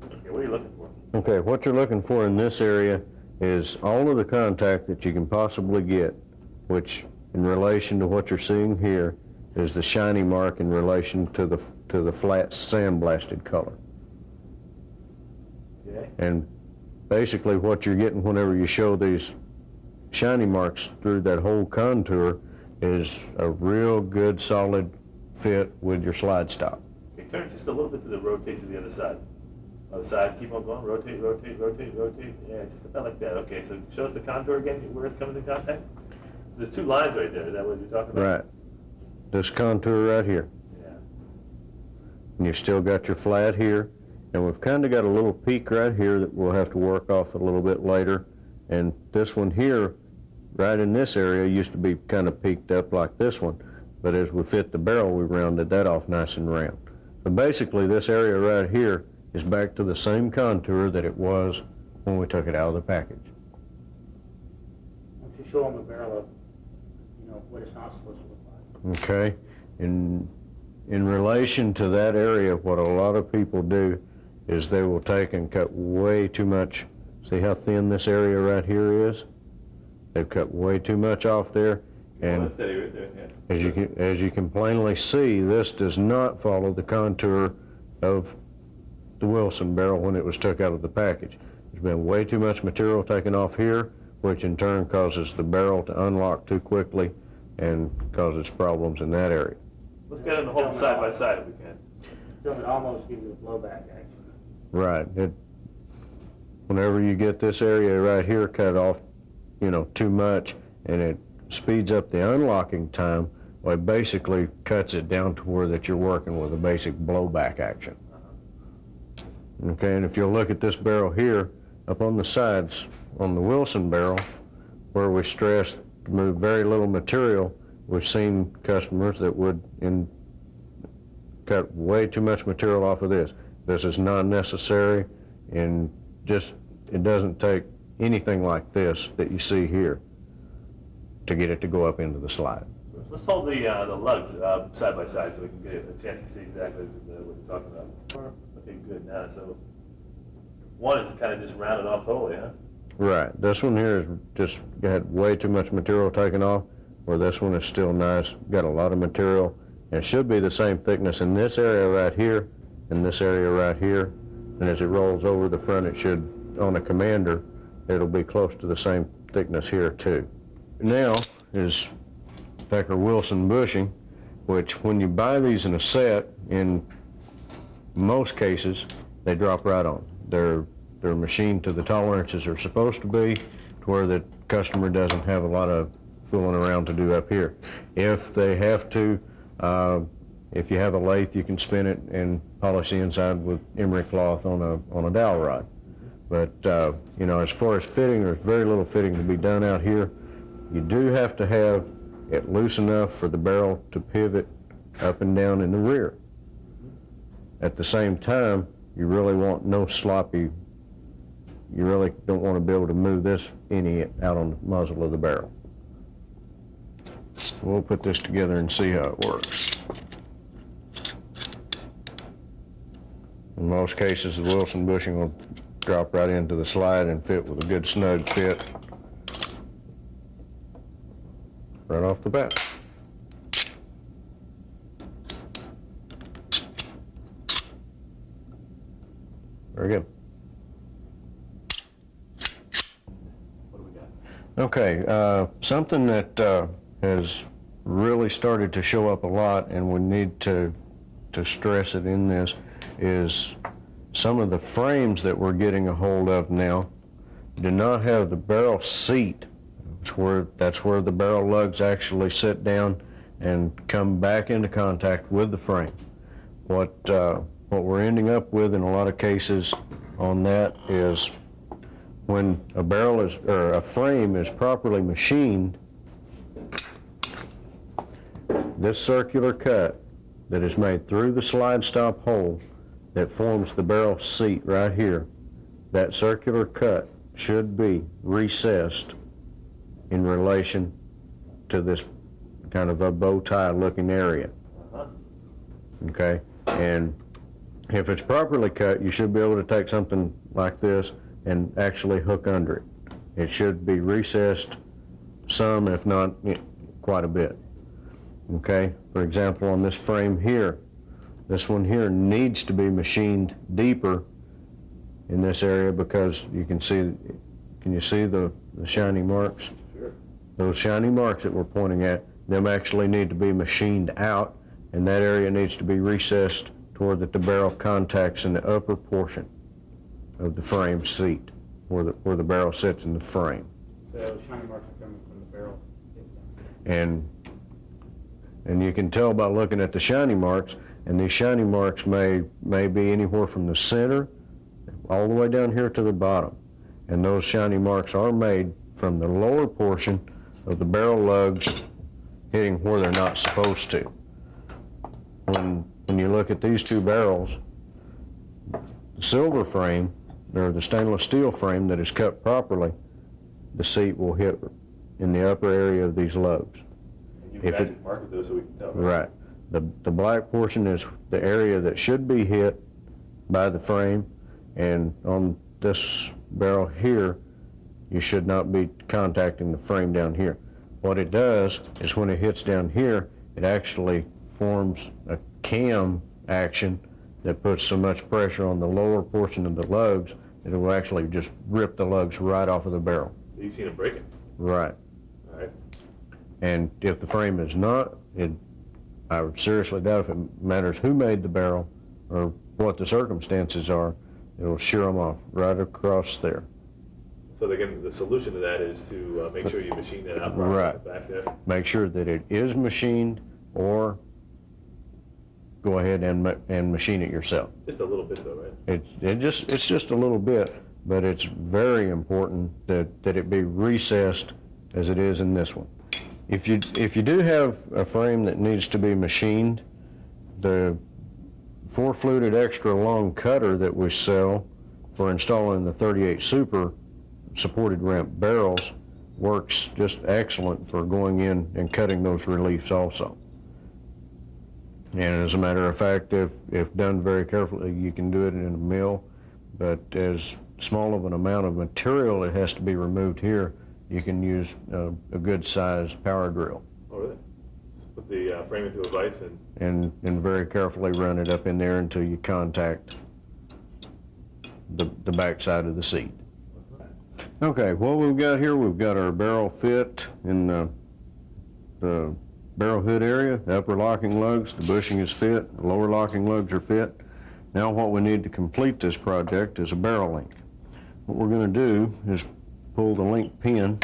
Okay, what are you looking for? Okay, what you're looking for in this area is all of the contact that you can possibly get, which in relation to what you're seeing here is the shiny mark in relation to the flat sandblasted color. Okay. And basically what you're getting whenever you show these shiny marks through that whole contour is a real good solid fit with your slide stop. Okay, turn just a little bit to the rotate to the other side. Other side, keep on going, rotate, rotate, rotate, rotate. Yeah, just about like that. Okay, so show us the contour again, where it's coming in contact. There's two lines right there. Is that what you're talking about? Right. This contour right here. Yeah. And you've still got your flat here. And we've kind of got a little peak right here that we'll have to work off a little bit later. And this one here, right in this area, used to be kind of peaked up like this one. But as we fit the barrel, we rounded that off nice and round. So basically, this area right here is back to the same contour that it was when we took it out of the package. Why don't you show them a barrel of know, what it's not supposed to look like. Okay? In relation to that area, what a lot of people do is they will take and cut way too much. See how thin this area right here is? They've cut way too much off there. And Steady right there, yeah. as you can plainly see, this does not follow the contour of the Wilson barrel when it was took out of the package. There's been way too much material taken off here, which in turn causes the barrel to unlock too quickly and causes problems in that area. Let's get them to hold them side by side if we can. Doesn't almost give you a blowback action. Right. Whenever you get this area right here cut off, you know, too much, and it speeds up the unlocking time, well, it basically cuts it down to where that you're working with a basic blowback action. Okay, and if you'll look at this barrel here, up on the sides, on the Wilson barrel, where we stress to move very little material, we've seen customers that would cut way too much material off of this. This is not necessary, and it doesn't take anything like this that you see here to get it to go up into the slide. Let's hold the lugs side by side so we can get a chance to see exactly what you're talking about. Okay, good. Now, so one is kind of just rounded off totally, huh? Right. This one here is just got way too much material taken off, where this one is still nice, got a lot of material, and it should be the same thickness in this area right here and this area right here. And as it rolls over the front, it should, on a Commander, it'll be close to the same thickness here too. Now is Becker Wilson bushing, which when you buy these in a set, in most cases, they drop right on. They're machined to the tolerances they're supposed to be, to where the customer doesn't have a lot of fooling around to do up here. If they have to, if you have a lathe, you can spin it and polish the inside with emery cloth on a dowel rod. But you know, as far as fitting, there's very little fitting to be done out here. You do have to have it loose enough for the barrel to pivot up and down in the rear. At the same time, you really want no sloppy, you really don't want to be able to move this any out on the muzzle of the barrel. We'll put this together and see how it works. In most cases, the Wilson bushing will drop right into the slide and fit with a good snug fit right off the bat. Very good. What do we got? Okay, something that has really started to show up a lot, and we need to stress it in this, is some of the frames that we're getting a hold of now do not have the barrel seat. That's where the barrel lugs actually sit down and come back into contact with the frame. What we're ending up with in a lot of cases on that is when a barrel is, or a frame is properly machined, this circular cut that is made through the slide stop hole that forms the barrel seat right here, that circular cut should be recessed in relation to this kind of a bow tie looking area. Okay, and if it's properly cut, you should be able to take something like this and actually hook under it. It should be recessed some, if not quite a bit. Okay, for example, on this frame here, this one here needs to be machined deeper in this area because you can see, can you see the shiny marks? Sure. Those shiny marks that we're pointing at, them actually need to be machined out, and that area needs to be recessed toward that the barrel contacts in the upper portion of the frame seat, where the barrel sits in the frame. So shiny marks are coming from the barrel. And you can tell by looking at the shiny marks, and these shiny marks may be anywhere from the center all the way down here to the bottom. And those shiny marks are made from the lower portion of the barrel lugs hitting where they're not supposed to. When you look at these two barrels, the silver frame, or the stainless steel frame that is cut properly, the seat will hit in the upper area of these lugs. You If can it- actually mark it though so we can tell. Right. The black portion is the area that should be hit by the frame, and on this barrel here, you should not be contacting the frame down here. What it does is when it hits down here, it actually forms a cam action that puts so much pressure on the lower portion of the lugs that it will actually just rip the lugs right off of the barrel. So you've seen it break it. Right. All right. And if the frame is not, I would seriously doubt if it matters who made the barrel or what the circumstances are, it'll shear them off right across there. So again, the solution to that is to make sure you machine that out Right. back there. Make sure that it is machined, or go ahead and machine it yourself. Just a little bit though, right? It's just a little bit, but it's very important that it be recessed as it is in this one. If you do have a frame that needs to be machined, the 4-fluted extra long cutter that we sell for installing the 38 Super supported ramp barrels works just excellent for going in and cutting those reliefs also. And as a matter of fact, if done very carefully, you can do it in a mill, but as small of an amount of material that has to be removed here, you can use a good sized power drill Oh, really? So put the frame into a vise and and very carefully run it up in there until you contact the back side of the seat. Okay, what we've got here, we've got our barrel fit in the barrel hood area, the upper locking lugs, the bushing is fit, the lower locking lugs are fit. Now what we need to complete this project is a barrel link. What we're going to do is pull the link pin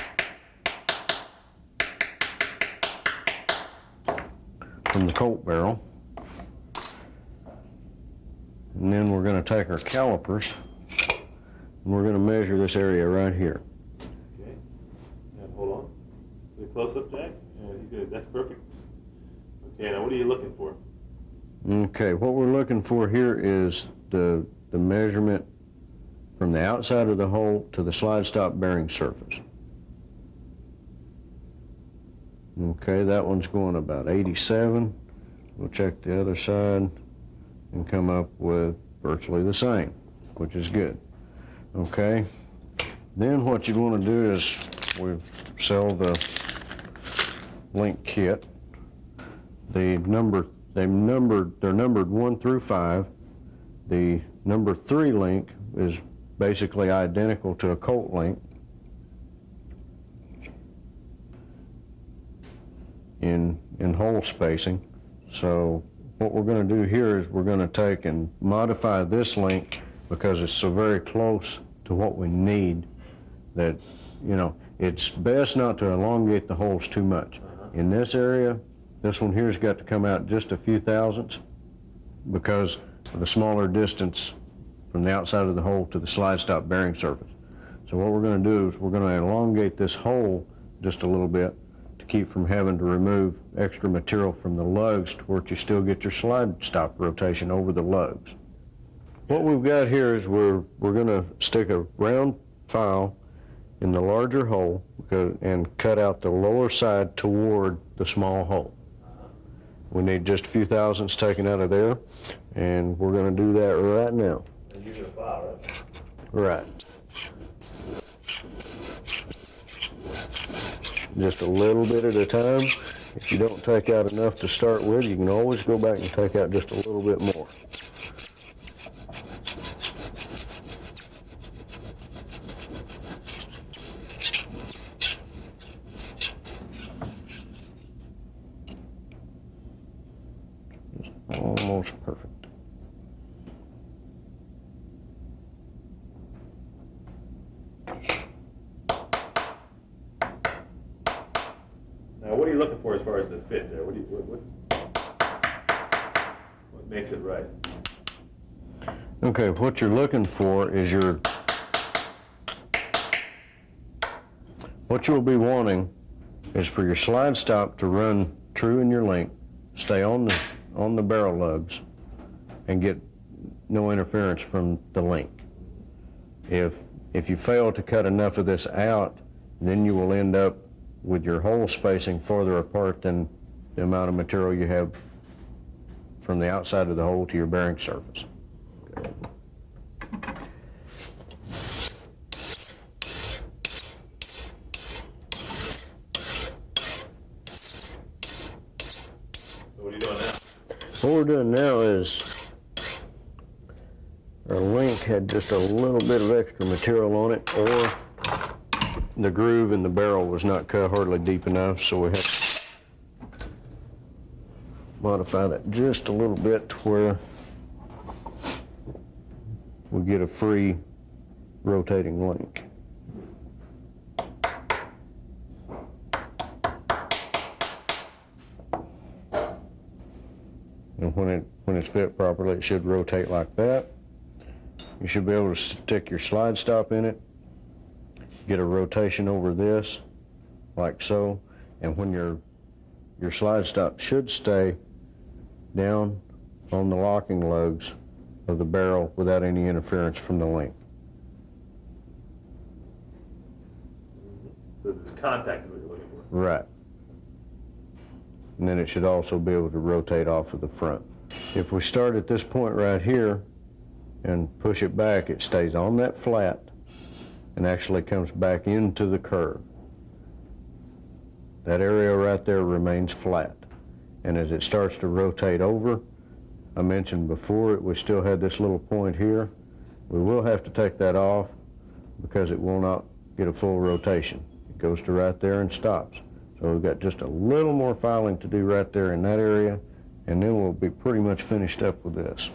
from the Colt barrel, and then we're going to take our calipers and we're going to measure this area right here. okay. And hold on. Get a close up, Jack. And he's gonna. That's perfect. Okay. Now what are you looking for? Okay, what we're looking for here is the measurement from the outside of the hole to the slide stop bearing surface. Okay, that one's going about 87. We'll check the other side and come up with virtually the same, which is good. Okay, then what you want to do is we sell the link kit. They're numbered 1 through 5. The number 3 link is basically identical to a Colt link in hole spacing. So what we're going to do here is we're going to take and modify this link because it's so very close to what we need that, you know, it's best not to elongate the holes too much. In this area, this one here's got to come out just a few thousandths because of the smaller distance from the outside of the hole to the slide stop bearing surface. So what we're going to do is we're going to elongate this hole just a little bit to keep from having to remove extra material from the lugs to where you still get your slide stop rotation over the lugs. What we've got here is we're going to stick a round file in the larger hole and cut out the lower side toward the small hole. We need just a few thousandths taken out of there, and we're going to do that right now. And using a file, Right. right? Just a little bit at a time. If you don't take out enough to start with, you can always go back and take out just a little bit more. Just almost perfect. Now what are you looking for as far as the fit there? What makes it right? Okay, what you're looking for is what you'll be wanting is for your slide stop to run true in your link, stay on the barrel lugs, and get no interference from the link. If you fail to cut enough of this out, then you will end up with your hole spacing farther apart than the amount of material you have from the outside of the hole to your bearing surface. So what are you doing now? What we're doing now is our link had just a little bit of extra material on it, or the groove in the barrel was not cut hardly deep enough, so we had to modify that just a little bit to where we get a free rotating link. And when it's fit properly, it should rotate like that. You should be able to stick your slide stop in it, get a rotation over this, like so, and when your slide stop should stay down on the locking lugs of the barrel without any interference from the link. So this contact is what you're looking for. Right. And then it should also be able to rotate off of the front. If we start at this point right here and push it back, it stays on that flat and actually comes back into the curve. That area right there remains flat. And as it starts to rotate over, I mentioned before we still had this little point here. We will have to take that off because it will not get a full rotation. It goes to right there and stops. So we've got just a little more filing to do right there in that area, and then we'll be pretty much finished up with this.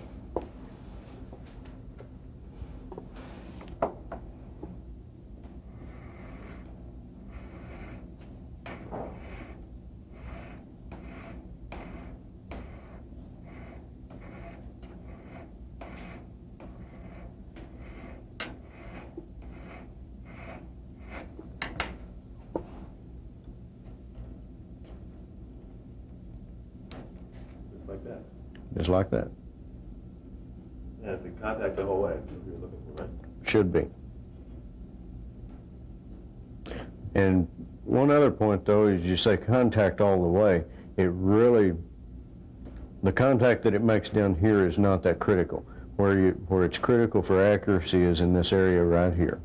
Like that. Just like that. And it's in contact the whole way, that's what you're looking for, right? Should be. And one other point though is you say contact all the way. It really, the contact that it makes down here is not that critical. Where it's critical for accuracy is in this area right here.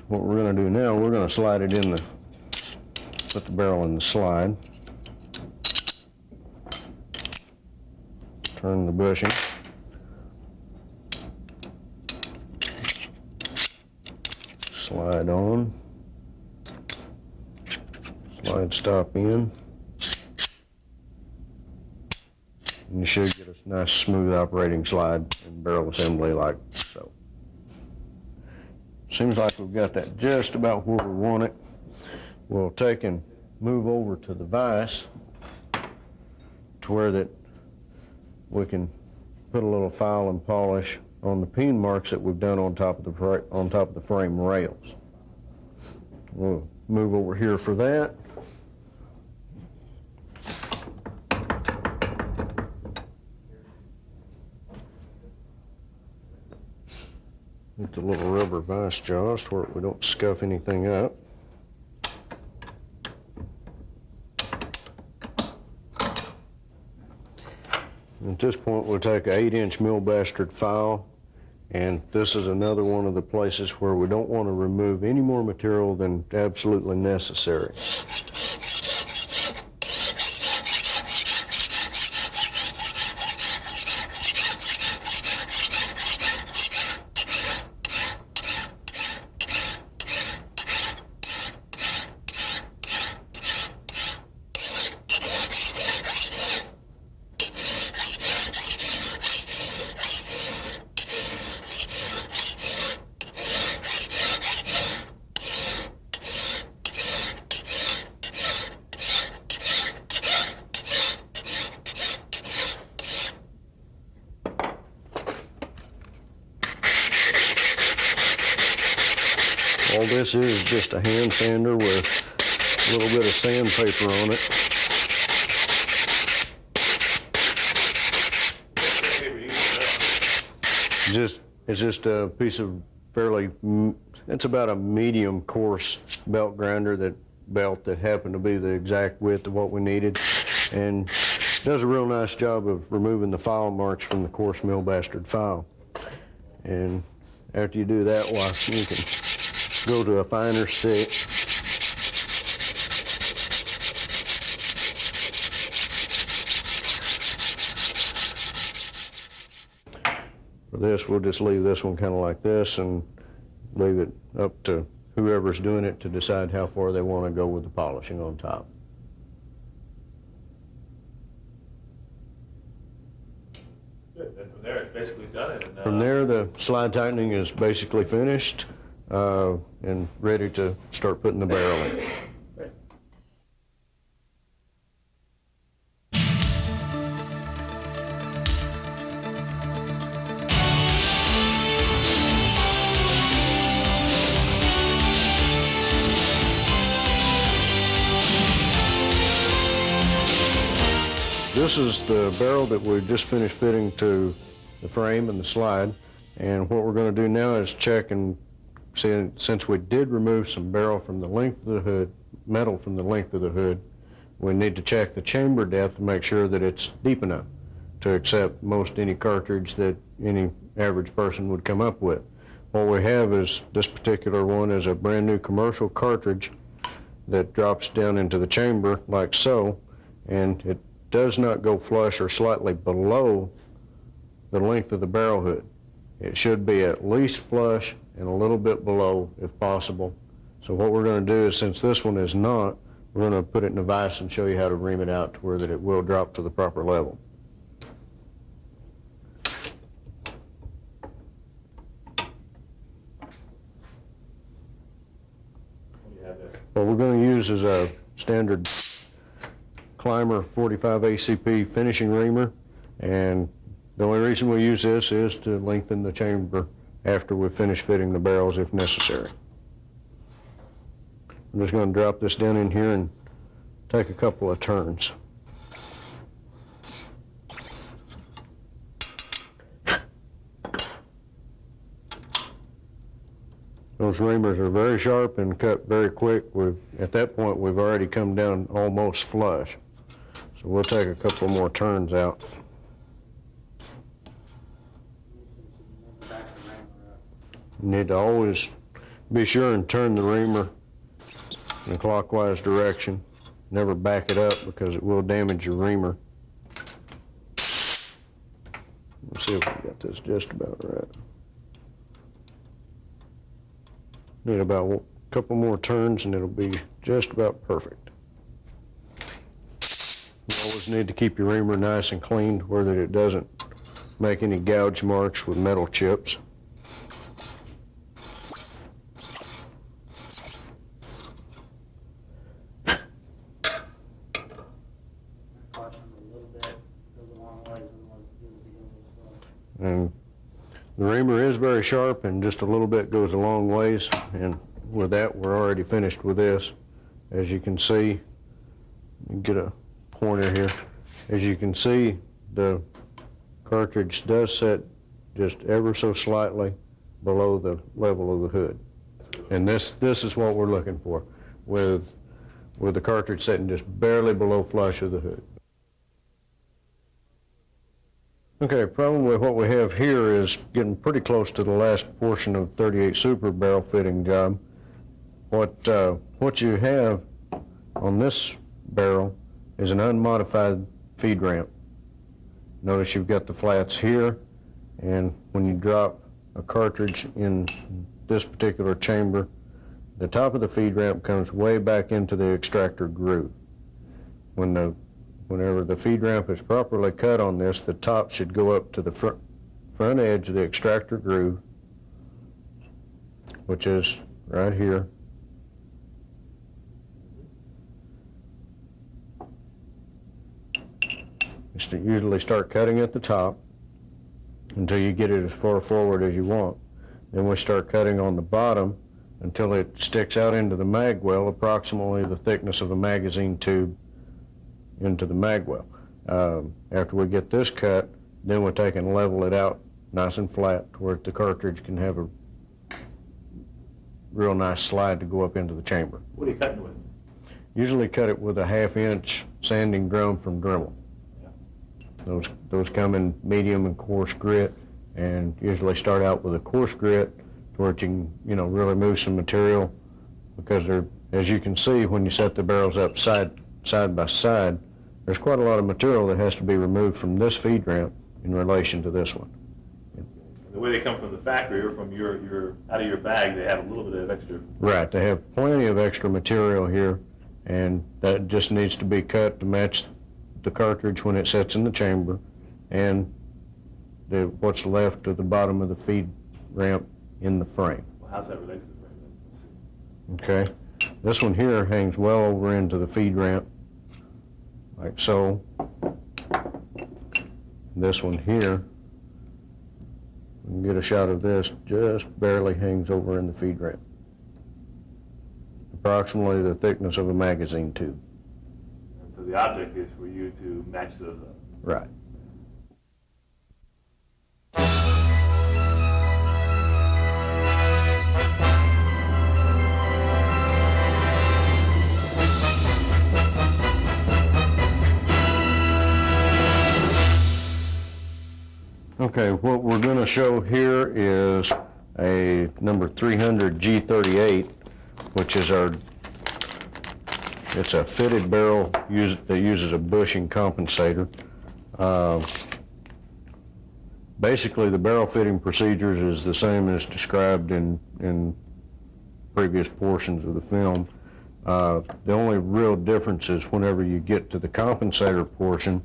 What we're going to do now, we're going to slide it in put the barrel in the slide. Turn the bushing. Slide on. Slide stop in. And you should get a nice smooth operating slide and barrel assembly like so. Seems like we've got that just about where we want it. We'll take and move over to the vise to where that we can put a little file and polish on the peen marks that we've done on top of the frame rails. We'll move over here for that. Get the little rubber vise jaws to where we don't scuff anything up. At this point, we'll take an 8-inch mill bastard file, and this is another one of the places where we don't want to remove any more material than absolutely necessary. All this is just a hand sander with a little bit of sandpaper on it. It's just a piece of fairly it's about a medium coarse belt grinder, that happened to be the exact width of what we needed, and does a real nice job of removing the file marks from the coarse mill bastard file. And after you do that, well, you can go to a finer stick. For this, we'll just leave this one kind of like this and leave it up to whoever's doing it to decide how far they want to go with the polishing on top. Good. Then from there, it's basically done. And, From there, the slide tightening is basically finished and ready to start putting the barrel in. Great. This is the barrel that we just finished fitting to the frame and the slide, and what we're going to do now is check and see, since we did remove some barrel from the length of the hood, metal from the length of the hood, we need to check the chamber depth to make sure that it's deep enough to accept most any cartridge that any average person would come up with. What we have is, this particular one is a brand new commercial cartridge that drops down into the chamber like so, and it does not go flush or slightly below the length of the barrel hood. It should be at least flush and a little bit below if possible. So what we're going to do is, since this one is not, we're going to put it in a vise and show you how to ream it out to where that it will drop to the proper level. What do you have there? What we're going to use is a standard Climber 45 ACP finishing reamer, and the only reason we use this is to lengthen the chamber after we finish fitting the barrels if necessary. I'm just going to drop this down in here and take a couple of turns. Those reamers are very sharp and cut very quick. At that point, we've already come down almost flush. So we'll take a couple more turns out. You need to always be sure and turn the reamer in a clockwise direction. Never back it up because it will damage your reamer. Let's see if we got this just about right. Need about a couple more turns and it'll be just about perfect. You always need to keep your reamer nice and clean where that it doesn't make any gouge marks with metal chips. And the reamer is very sharp, and just a little bit goes a long ways, and with that we're already finished with this. As you can see, you get a pointer here. As you can see, the cartridge does set just ever so slightly below the level of the hood. And this is what we're looking for, with the cartridge setting just barely below flush of the hood. Okay, probably what we have here is getting pretty close to the last portion of 38 Super barrel fitting job. What you have on this barrel is an unmodified feed ramp. Notice you've got the flats here, and when you drop a cartridge in this particular chamber, the top of the feed ramp comes way back into the extractor groove. Whenever the feed ramp is properly cut on this, the top should go up to the front edge of the extractor groove, which is right here. You usually start cutting at the top until you get it as far forward as you want. Then we start cutting on the bottom until it sticks out into the mag well, approximately the thickness of a magazine tube into the mag well. After we get this cut, then we'll take and level it out nice and flat to where the cartridge can have a real nice slide to go up into the chamber. What are you cutting with? Usually cut it with a 1/2-inch sanding drum from Dremel. Those come in medium and coarse grit, and usually start out with a coarse grit to where you can, really move some material, because they're, as you can see, when you set the barrels up side by side, there's quite a lot of material that has to be removed from this feed ramp in relation to this one. And the way they come from the factory or from your out of your bag, they have a little bit of extra. Right, they have plenty of extra material here, and that just needs to be cut to match the cartridge when it sets in the chamber, and what's left at the bottom of the feed ramp in the frame. Well, how's that relate to the frame? Let's see. Okay, this one here hangs well over into the feed ramp, like so. This one here, we can get a shot of this, just barely hangs over in the feed ramp. Approximately the thickness of a magazine tube. And so the object is for you to match those up. Right. Okay, what we're going to show here is a number 300 G38, which is it's a fitted barrel that uses a bushing compensator. Basically, the barrel fitting procedures is the same as described in previous portions of the film. The only real difference is whenever you get to the compensator portion,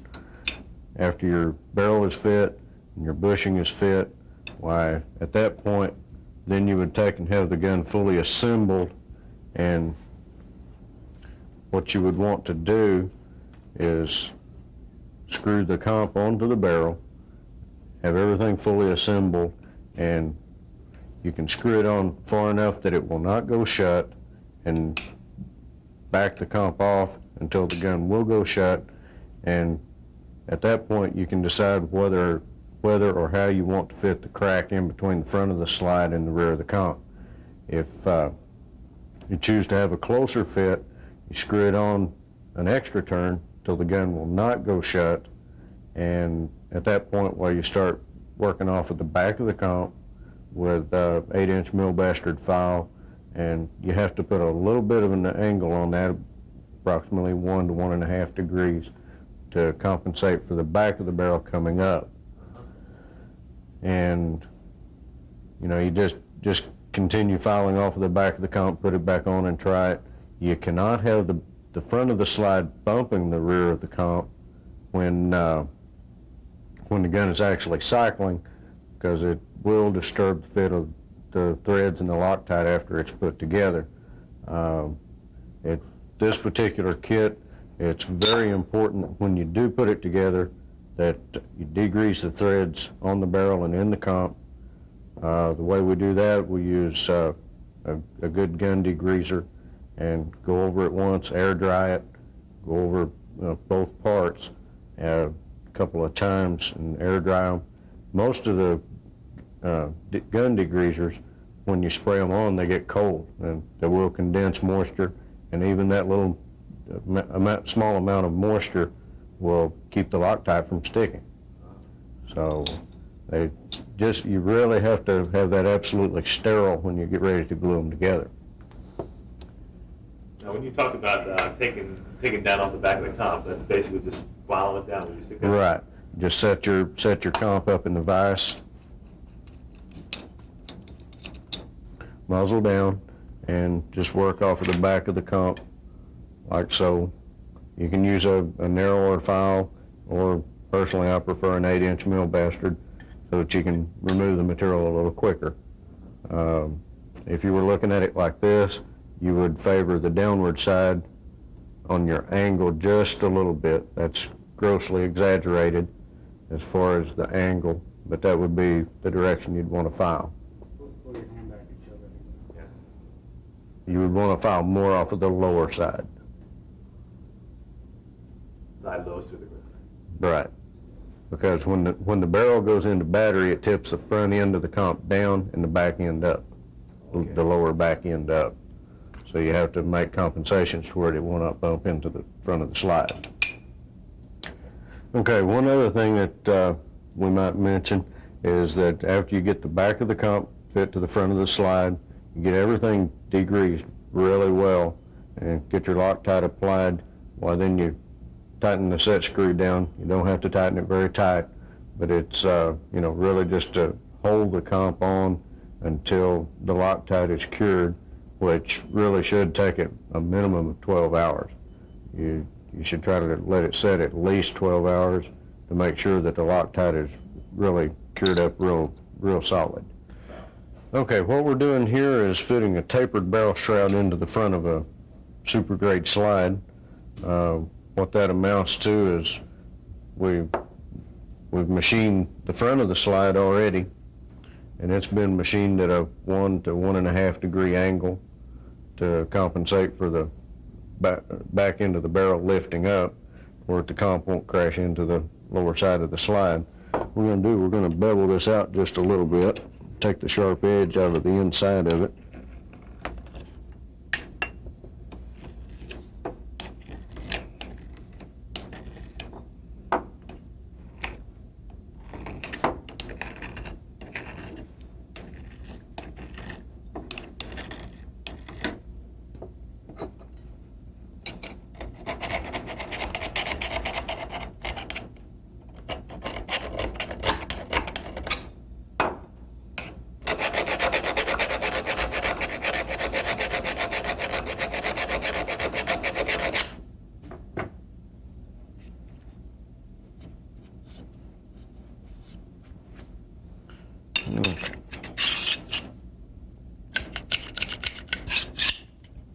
after your barrel is fit and your bushing is fit, why, at that point, then you would take and have the gun fully assembled, and what you would want to do is screw the comp onto the barrel, have everything fully assembled, and you can screw it on far enough that it will not go shut, and back the comp off until the gun will go shut, and at that point you can decide whether or how you want to fit the crack in between the front of the slide and the rear of the comp. If you choose to have a closer fit, you screw it on an extra turn till the gun will not go shut, and at that point, while you start working off at the back of the comp with 8-inch mill bastard file, and you have to put a little bit of an angle on that, approximately 1 to 1.5 degrees, to compensate for the back of the barrel coming up. And you just continue filing off of the back of the comp, put it back on and try it. You cannot have the front of the slide bumping the rear of the comp when the gun is actually cycling, because it will disturb the fit of the threads and the Loctite after it's put together. This particular kit, it's very important when you do put it together that you degrease the threads on the barrel and in the comp. The way we do that, we use a good gun degreaser and go over it once, air dry it, go over both parts a couple of times and air dry them. Most of the gun degreasers, when you spray them on, they get cold, and they will condense moisture, and even that little small amount of moisture will keep the Loctite from sticking. So you really have to have that absolutely sterile when you get ready to glue them together. Now, when you talk about taking down off the back of the comp, that's basically just filing it down when you stick it. Right. Just set your comp up in the vise, muzzle down, and just work off of the back of the comp like so. You can use a narrower file, or personally I prefer an 8-inch mill bastard so that you can remove the material a little quicker. If you were looking at it like this, you would favor the downward side on your angle just a little bit. That's grossly exaggerated as far as the angle, but that would be the direction you'd want to file. Pull your hand back and show that. Yeah. You would want to file more off of the lower side. Side lows to the ground. Right. Because when the barrel goes into battery, it tips the front end of the comp down and the back end up. Okay. the lower back end up. So you have to make compensations to where it will not bump into the front of the slide. Okay, one other thing that we might mention is that after you get the back of the comp fit to the front of the slide, you get everything degreased really well and get your Loctite applied, well then you tighten the set screw down. You don't have to tighten it very tight, but it's really just to hold the comp on until the Loctite is cured, which really should take it a minimum of 12 hours. You should try to let it set at least 12 hours to make sure that the Loctite is really cured up real solid. Okay, what we're doing here is fitting a tapered barrel shroud into the front of a super grade slide. What that amounts to is we've machined the front of the slide already, and it's been machined at a 1 to 1.5 degree angle to compensate for the back end of the barrel lifting up, where the comp won't crash into the lower side of the slide. We're going to bevel this out just a little bit, take the sharp edge out of the inside of it.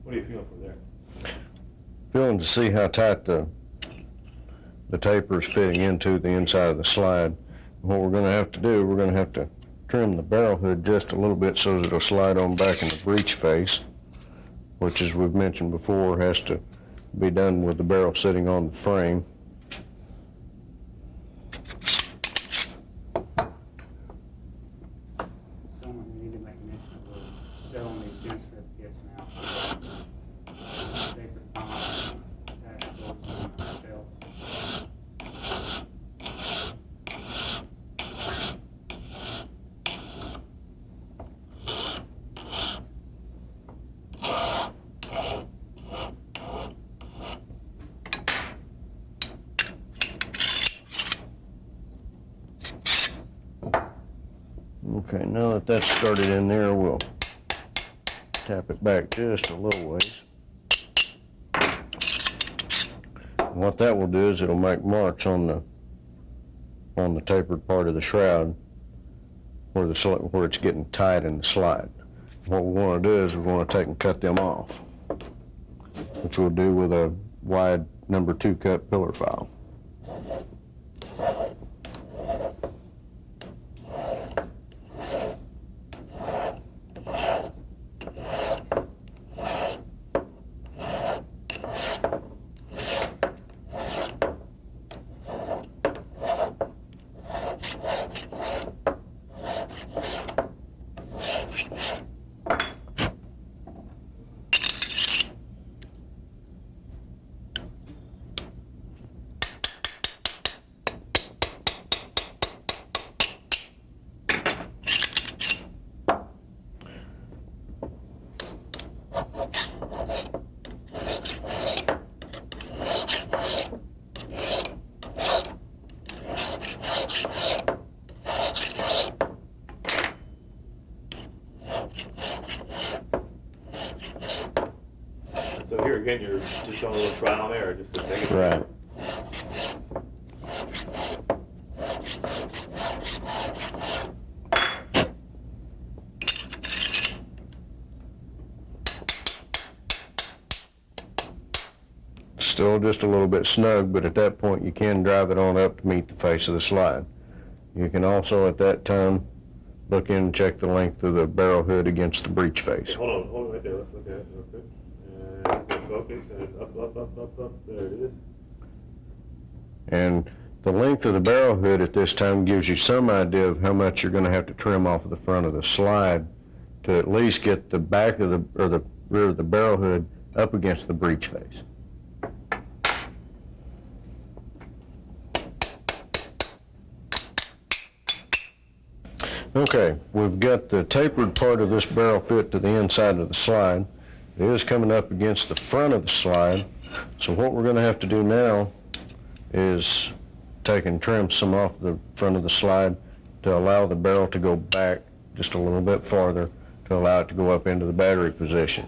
What are you feeling from there? Feeling to see how tight the taper is fitting into the inside of the slide. What we're going to have to do, we're going to have to trim the barrel hood just a little bit so that it'll slide on back in the breech face, which, as we've mentioned before, has to be done with the barrel sitting on the frame. Someone need to make mention of we're selling these Gunsmith kits now. Tapered pump, attached bolts on the shelf. Okay, now that that's started in there, we'll tap it back just a little ways. And what that will do is it'll make marks on the tapered part of the shroud where it's getting tight in the slide. What we want to do is we want to take and cut them off, which we'll do with a wide number 2 cut pillar file. So here again, you're just showing a little trial and error, just to take it. Right. Still just a little bit snug, but at that point you can drive it on up to meet the face of the slide. You can also at that time look in and check the length of the barrel hood against the breech face. Hold on right there. Let's look at it real quick. And focus and up. There it is. And the length of the barrel hood at this time gives you some idea of how much you're going to have to trim off of the front of the slide to at least get the back of the rear of the barrel hood up against the breech face. Okay, we've got the tapered part of this barrel fit to the inside of the slide. It is coming up against the front of the slide, so what we're going to have to do now is take and trim some off the front of the slide to allow the barrel to go back just a little bit farther to allow it to go up into the battery position.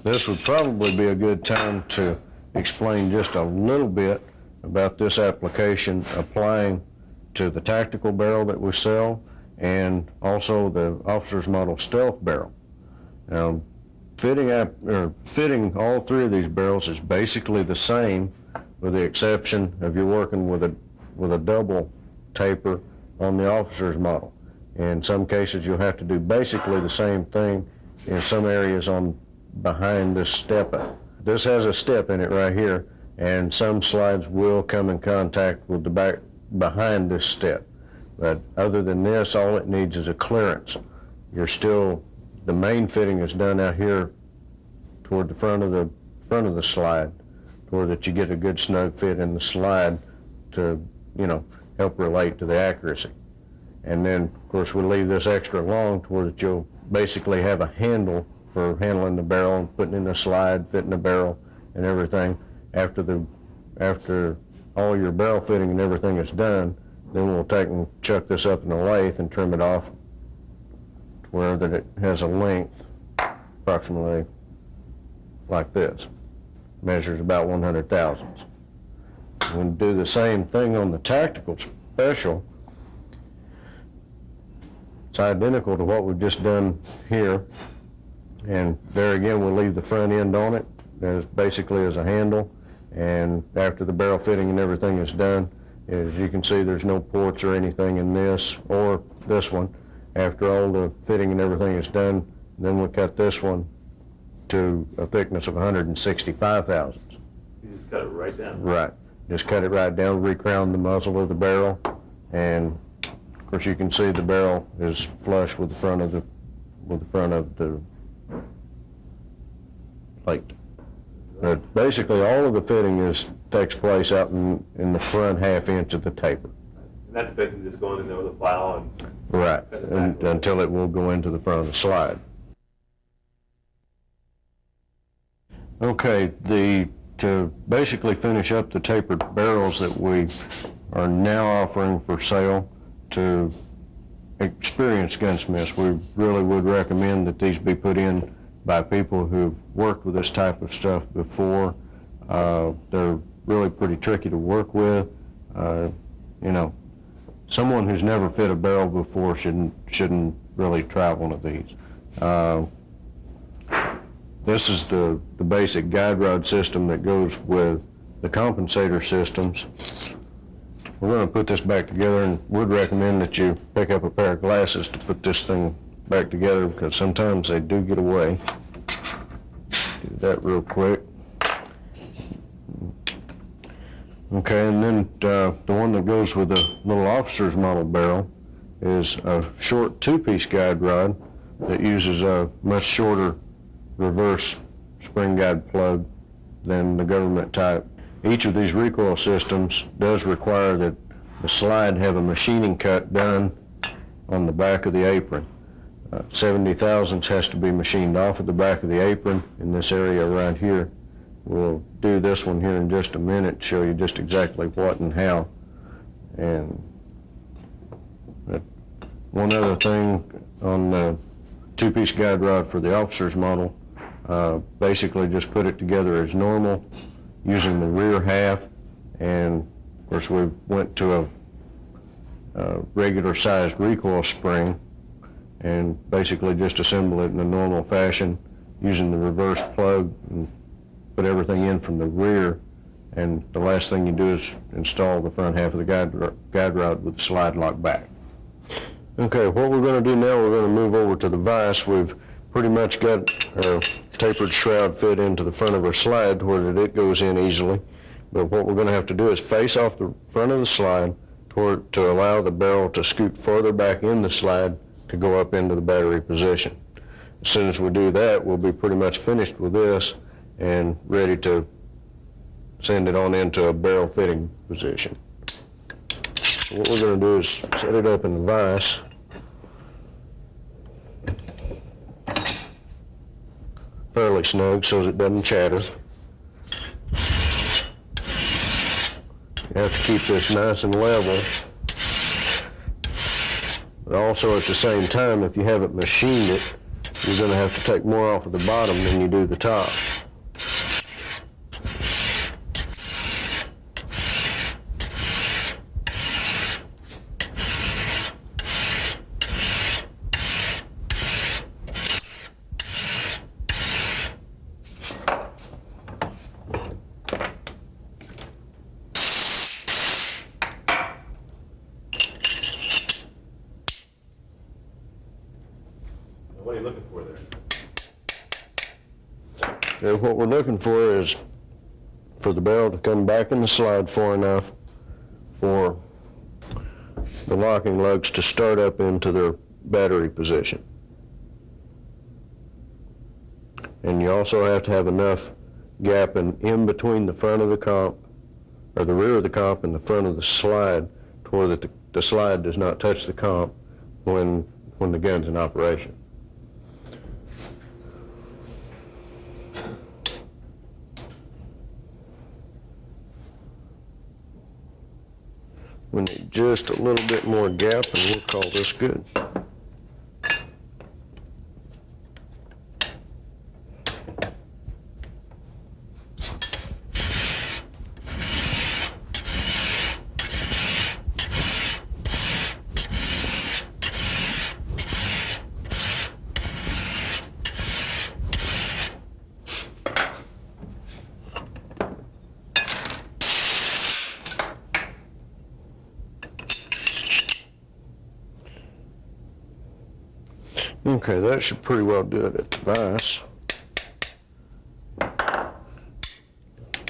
This would probably be a good time to explain just a little bit about this application applying to the tactical barrel that we sell and also the officer's model stealth barrel. Now, fitting all three of these barrels is basically the same, with the exception of you're working with a double taper on the officer's model. In some cases, you'll have to do basically the same thing in some areas on behind this step up. This has a step in it right here, and some slides will come in contact with the back behind this step. But other than this, all it needs is a clearance. The main fitting is done out here toward the front of the slide, toward that you get a good snug fit in the slide to, help relate to the accuracy. And then, of course, we leave this extra long toward that you'll basically have a handle for handling the barrel and putting in the slide, fitting the barrel and everything. After all your barrel fitting and everything is done, then we'll take and chuck this up in the lathe and trim it off to where that it has a length approximately like this. Measures about 100 thousandths. We'll do the same thing on the tactical special. It's identical to what we've just done here. And there again, we'll leave the front end on it as basically as a handle. And after the barrel fitting and everything is done, as you can see, there's no ports or anything in this or this one. After all the fitting and everything is done, then we'll cut this one to a thickness of 165 thousandths. You just cut it right down? Right. Just cut it right down, recrown the muzzle of the barrel, and of course you can see the barrel is flush with the front of the plate. But basically all of the fitting takes place out in the front half inch of the taper. And that's basically just going in there with a file and... Right, until it will go into the front of the slide. Okay, to basically finish up the tapered barrels that we are now offering for sale to experienced gunsmiths, we really would recommend that these be put in by people who've worked with this type of stuff before. They're really pretty tricky to work with. Someone who's never fit a barrel before shouldn't really try one of these. This is the basic guide rod system that goes with the compensator systems. We're going to put this back together, and would recommend that you pick up a pair of glasses to put this thing back together, because sometimes they do get away. Do that real quick. Okay, and then the one that goes with the little officer's model barrel is a short two-piece guide rod that uses a much shorter reverse spring guide plug than the government type. Each of these recoil systems does require that the slide have a machining cut done on the back of the apron. 70 thousandths has to be machined off at the back of the apron in this area right here. We'll do this one here in just a minute to show you just exactly what and how. And one other thing on the two-piece guide rod for the officer's model, basically just put it together as normal using the rear half, and of course we went to a regular sized recoil spring and basically just assemble it in a normal fashion using the reverse plug and put everything in from the rear, and the last thing you do is install the front half of the guide rod with the slide lock back. Okay, what we're going to do now, we're going to move over to the vise. We've pretty much got our tapered shroud fit into the front of our slide where it goes in easily, but what we're going to have to do is face off the front of the slide to allow the barrel to scoot further back in the slide to go up into the battery position. as soon as we do that, we'll be pretty much finished with this and ready to send it on into a barrel fitting position. So what we're going to do is set it up in the vise. Fairly snug so it doesn't chatter. You have to keep this nice and level. But also at the same time, if you haven't machined it, you're going to have to take more off of the bottom than you do the top. What are you looking for there? Okay, what we're looking for is for the barrel to come back in the slide far enough for the locking lugs to start up into their battery position. And you also have to have enough gap in between the front of the comp, or the rear of the comp and the front of the slide, to where that the slide does not touch the comp when the gun's in operation. We need just a little bit more gap and we'll call this good. Okay, that should pretty well do it at the vise.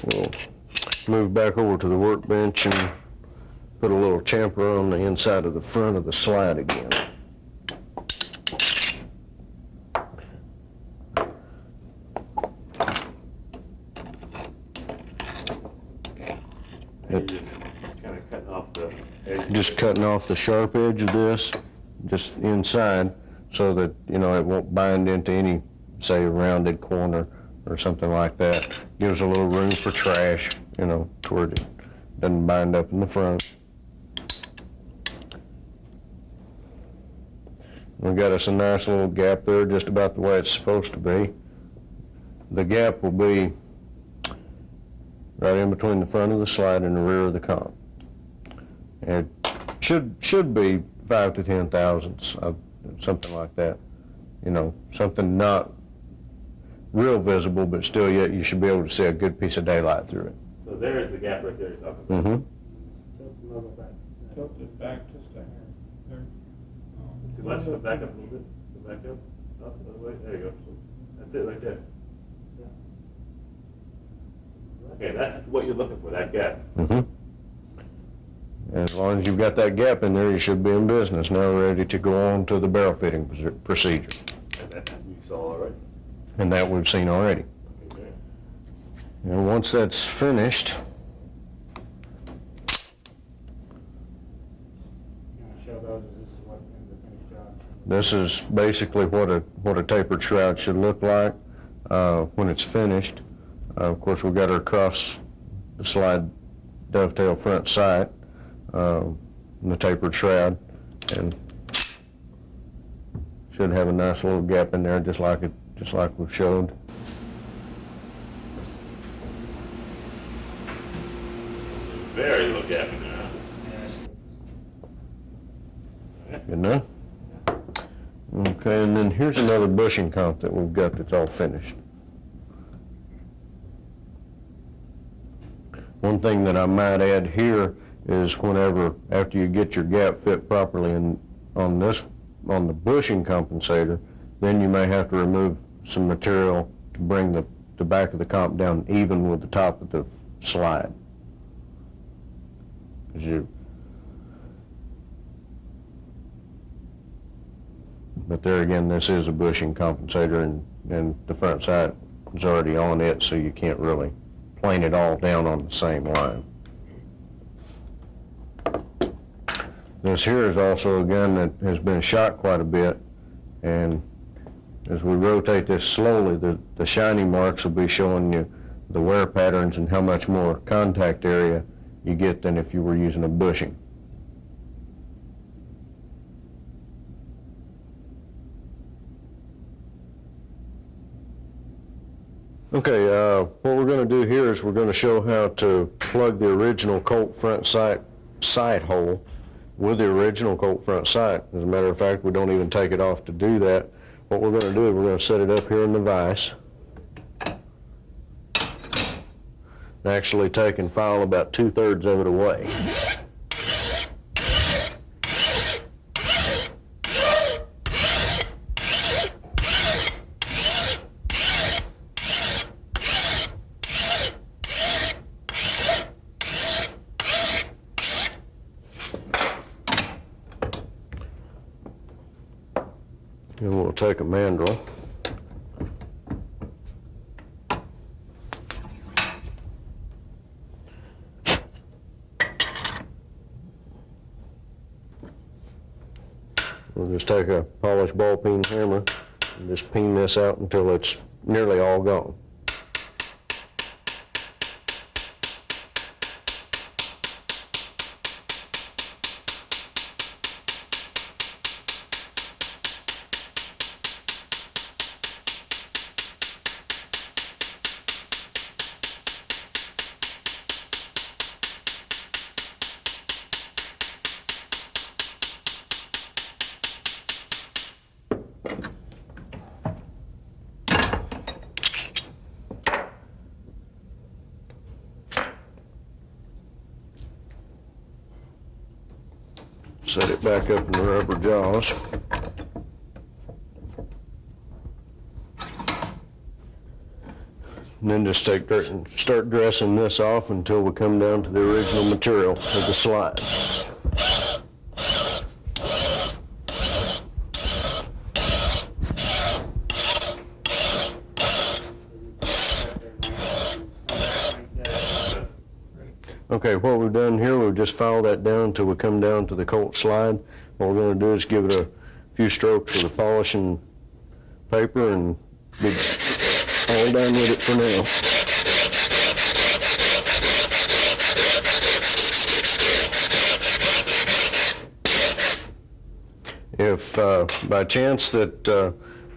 We'll move back over to the workbench and put a little chamfer on the inside of the front of the slide again. And you're just kind of cutting off the edge. Just cutting off the sharp edge of this, just inside, so that, you know, it won't bind into any, say, rounded corner or something like that. Gives a little room for trash, you know, toward it doesn't bind up in the front. We got us a nice little gap there, just about the way it's supposed to be. The gap will be right in between the front of the slide and the rear of the comp. It should be 5 to 10 thousandths of something like that. You know, something not real visible, but still yet you should be able to see a good piece of daylight through it. So there's the gap right there you're talking about. Mm-hmm. Tilt the muzzle back. Tilt it back just a hair. There. Too much? Go back up a little bit. Go back up. Up, the other way. There you go. That's it right there. Okay, that's what you're looking for, that gap. Mm-hmm. As long as you've got that gap in there, you should be in business. Now we're ready to go on to the barrel fitting procedure. And that you saw already. And that we've seen already. Okay, great. And once that's finished, You want to show those, as this is what the finished job should this is basically what a tapered shroud should look like when it's finished. Of course, we've got our cross the slide dovetail front sight, and the tapered shroud, and should have a nice little gap in there, just like we've showed. Very little gap in there, huh? Yes. Good enough? Okay, and then here's another bushing comp that we've got that's all finished. One thing that I might add here is whenever, after you get your gap fit properly on the bushing compensator, then you may have to remove some material to bring the back of the comp down even with the top of the slide. 'Cause But there again, this is a bushing compensator, and the front sight is already on it, so you can't really plane it all down on the same line. This here is also a gun that has been shot quite a bit, and as we rotate this slowly, the shiny marks will be showing you the wear patterns and how much more contact area you get than if you were using a bushing. Okay, what we're going to do here is we're going to show how to plug the original Colt front sight hole with the original Colt front sight. As a matter of fact, we don't even take it off to do that. What we're going to do is we're going to set it up here in the vise. And actually take and file about 2/3 of it away. And we'll take a mandrel. We'll just take a polished ball peen hammer and just peen this out until it's nearly all gone. Set it back up in the rubber jaws. And then just take dirt and start dressing this off until we come down to the original material of the slide. Okay, what we've done here, we've just filed that down until we come down to the Colt slide. What we're going to do is give it a few strokes with a polishing paper and be all done with it for now. If by chance that the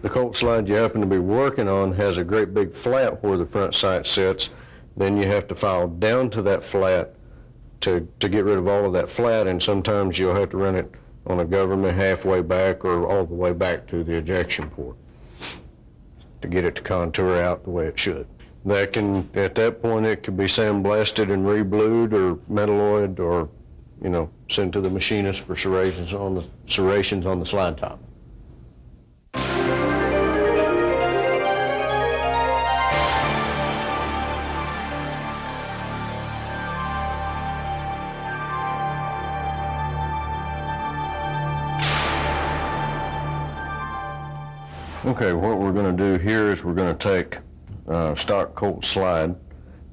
Colt slide you happen to be working on has a great big flat where the front sight sits, then you have to file down to that flat to get rid of all of that flat, and sometimes you'll have to run it on a government halfway back or all the way back to the ejection port to get it to contour out the way it should. That can, at that point, it could be sandblasted and reblued or metalloid, or, you know, sent to the machinist for serrations on the slide top. Okay, what we're going to do here is we're going to take stock Colt slide,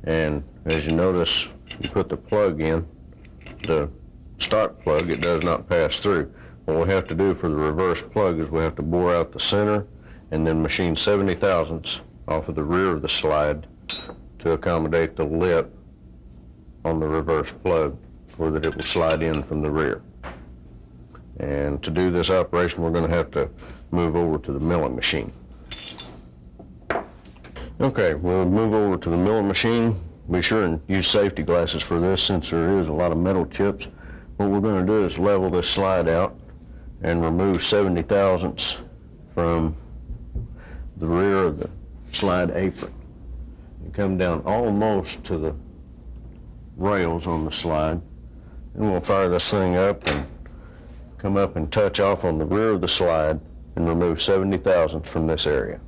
and as you notice, you put the plug in, the stock plug, it does not pass through. What we have to do for the reverse plug is we have to bore out the center and then machine 70 thousandths off of the rear of the slide to accommodate the lip on the reverse plug so that it will slide in from the rear. And to do this operation, we're going to have to move over to the milling machine. Okay, we'll move over to the milling machine. Be sure and use safety glasses for this since there is a lot of metal chips. What we're going to do is level this slide out and remove 70 thousandths from the rear of the slide apron. You come down almost to the rails on the slide, and we'll fire this thing up and come up and touch off on the rear of the slide and remove 70 thousandths from this area.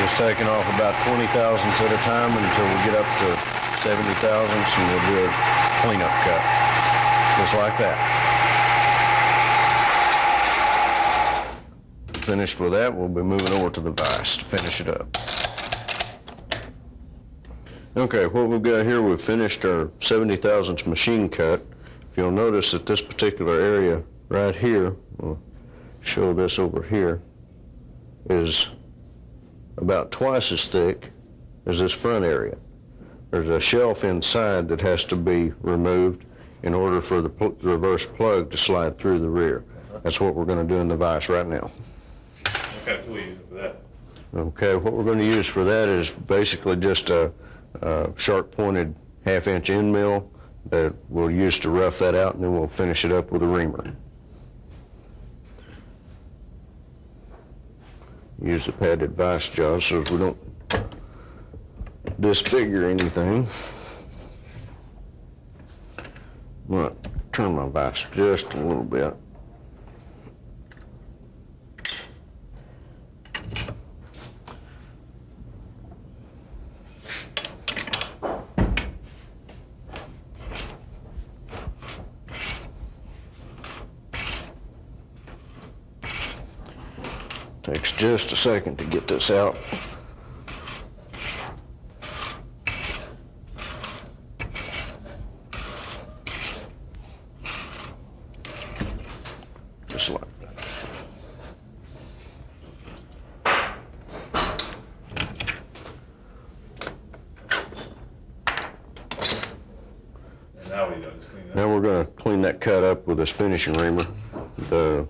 Just taking off about 20 thousandths at a time until we get up to 70 thousandths, and we'll do a cleanup cut, just like that. Finished with that, we'll be moving over to the vise to finish it up. Okay, what we've got here, we've finished our 70 thousandths machine cut. If you'll notice that this particular area right here, we'll show this over here, is about twice as thick as this front area. There's a shelf inside that has to be removed in order for the reverse plug to slide through the rear. That's what we're going to do in the vise right now. What kind of tool are you using for that? Okay, what we're going to use for that is basically just a sharp-pointed half-inch end mill that we'll use to rough that out, and then we'll finish it up with a reamer. Use the padded vise jaws so as we don't disfigure anything. I'm going to turn my vise just a little bit. Takes just a second to get this out. Just like that. And now what do you do? Just clean it up? Now we're going to clean that cut up with this finishing reamer. The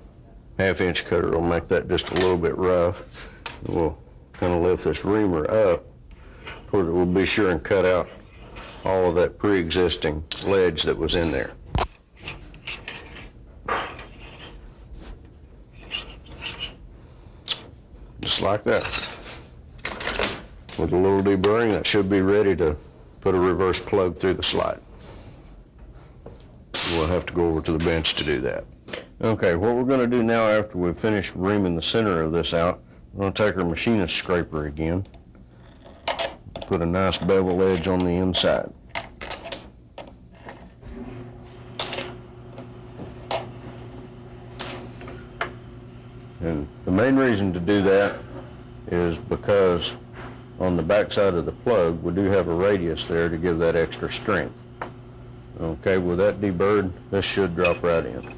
half-inch cutter will make that just a little bit rough. We'll kind of lift this reamer up where we'll be sure and cut out all of that pre-existing ledge that was in there. Just like that. With a little deburring, that should be ready to put a reverse plug through the slide. We'll have to go over to the bench to do that. Okay, what we're going to do now after we've finished reaming the center of this out, we're going to take our machinist scraper again, put a nice bevel edge on the inside. And the main reason to do that is because on the back side of the plug, we do have a radius there to give that extra strength. Okay, with that deburred, this should drop right in.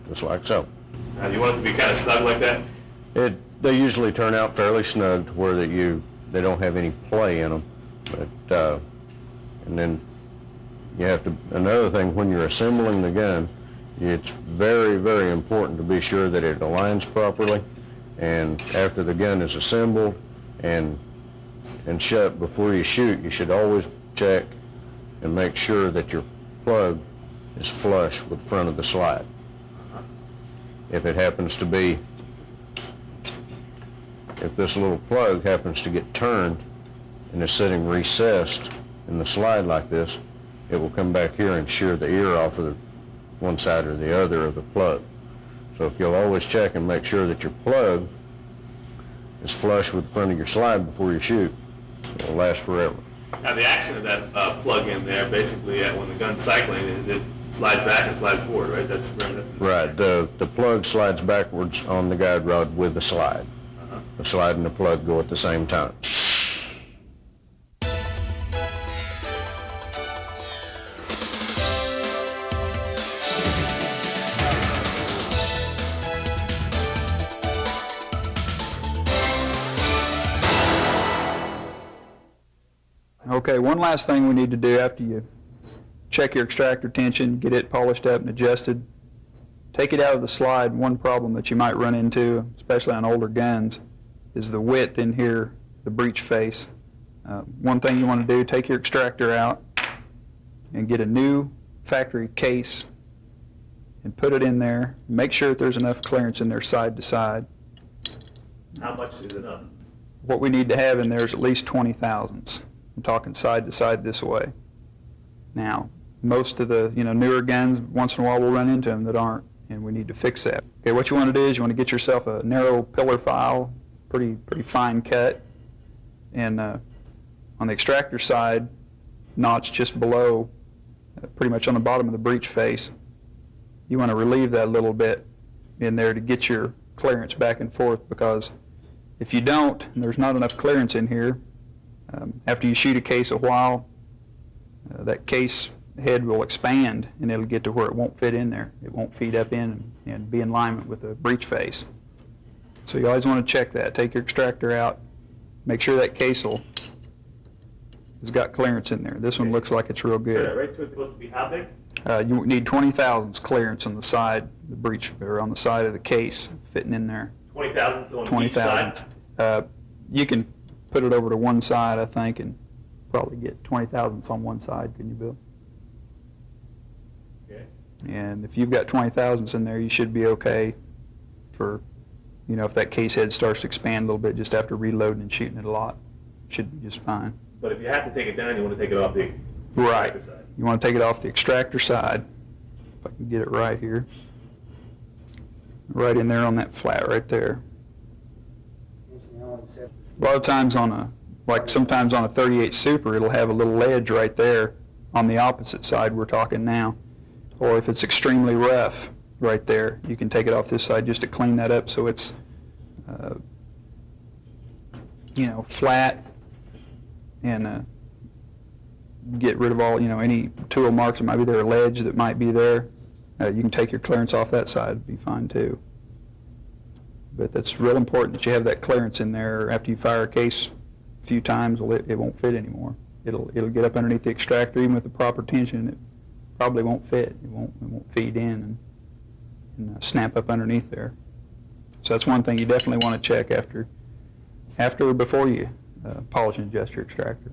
Just like so. Now, do you want it to be kind of snug like that? They usually turn out fairly snug to where they don't have any play in them. But and then you have to, another thing, when you're assembling the gun, it's very, very important to be sure that it aligns properly. And after the gun is assembled and shut before you shoot, you should always check and make sure that your plug is flush with the front of the slide. If it happens to be, if this little plug happens to get turned and is sitting recessed in the slide like this, it will come back here and shear the ear off of the one side or the other of the plug. So if you'll always check and make sure that your plug is flush with the front of your slide before you shoot, it will last forever. Now, the action of that plug in there, basically, when the gun's cycling, is it slides back and slides forward, right? That's Right. The plug slides backwards on the guide rod with the slide. The slide and the plug go at the same time. Okay, one last thing we need to do after you check your extractor tension, get it polished up and adjusted, take it out of the slide. One problem that you might run into, especially on older guns, is the width in here, the breech face. One thing you want to do, take your extractor out and get a new factory case and put it in there. Make sure that there's enough clearance in there side to side. How much is enough? What we need to have in there is at least 20 thousandths. I'm talking side to side this way. Now, most of the, newer guns, once in a while we'll run into them that aren't, and we need to fix that. Okay, what you want to do is you want to get yourself a narrow pillar file, pretty fine cut, and on the extractor side, notch just below, pretty much on the bottom of the breech face, you want to relieve that a little bit in there to get your clearance back and forth, because if you don't, and there's not enough clearance in here, after you shoot a case a while, that case head will expand and it'll get to where it won't fit in there. It won't feed up in and be in alignment with the breech face. So you always want to check that. Take your extractor out, make sure that case has got clearance in there. This one looks like it's real Yeah, good. right to it's supposed to be how big? You need 20 thousandths clearance on the side, the breech, or on the side of the case fitting in there. 20 thousandths on 20 each side? thousandths. You can put it over to one side, I think, and probably get 20 thousandths on one side, can you, Bill? Okay. And if you've got 20 thousandths in there, you should be okay for, if that case head starts to expand a little bit just after reloading and shooting it a lot, should be just fine. But if you have to take it down, you want to take it off the Right. extractor side. You want to take it off the extractor side. If I can get it right here. Right in there on that flat right there. A lot of times sometimes on a 38 Super, it'll have a little ledge right there on the opposite side we're talking now. Or if it's extremely rough right there, you can take it off this side just to clean that up so it's, flat, and get rid of all, any tool marks that might be there, or ledge that might be there. You can take your clearance off that side, it'd be fine too. But that's real important that you have that clearance in there. After you fire a case a few times, well, it won't fit anymore. It'll get up underneath the extractor, even with the proper tension, it probably won't fit. It won't feed in and snap up underneath there. So that's one thing you definitely want to check after or before you polish and adjust your extractor.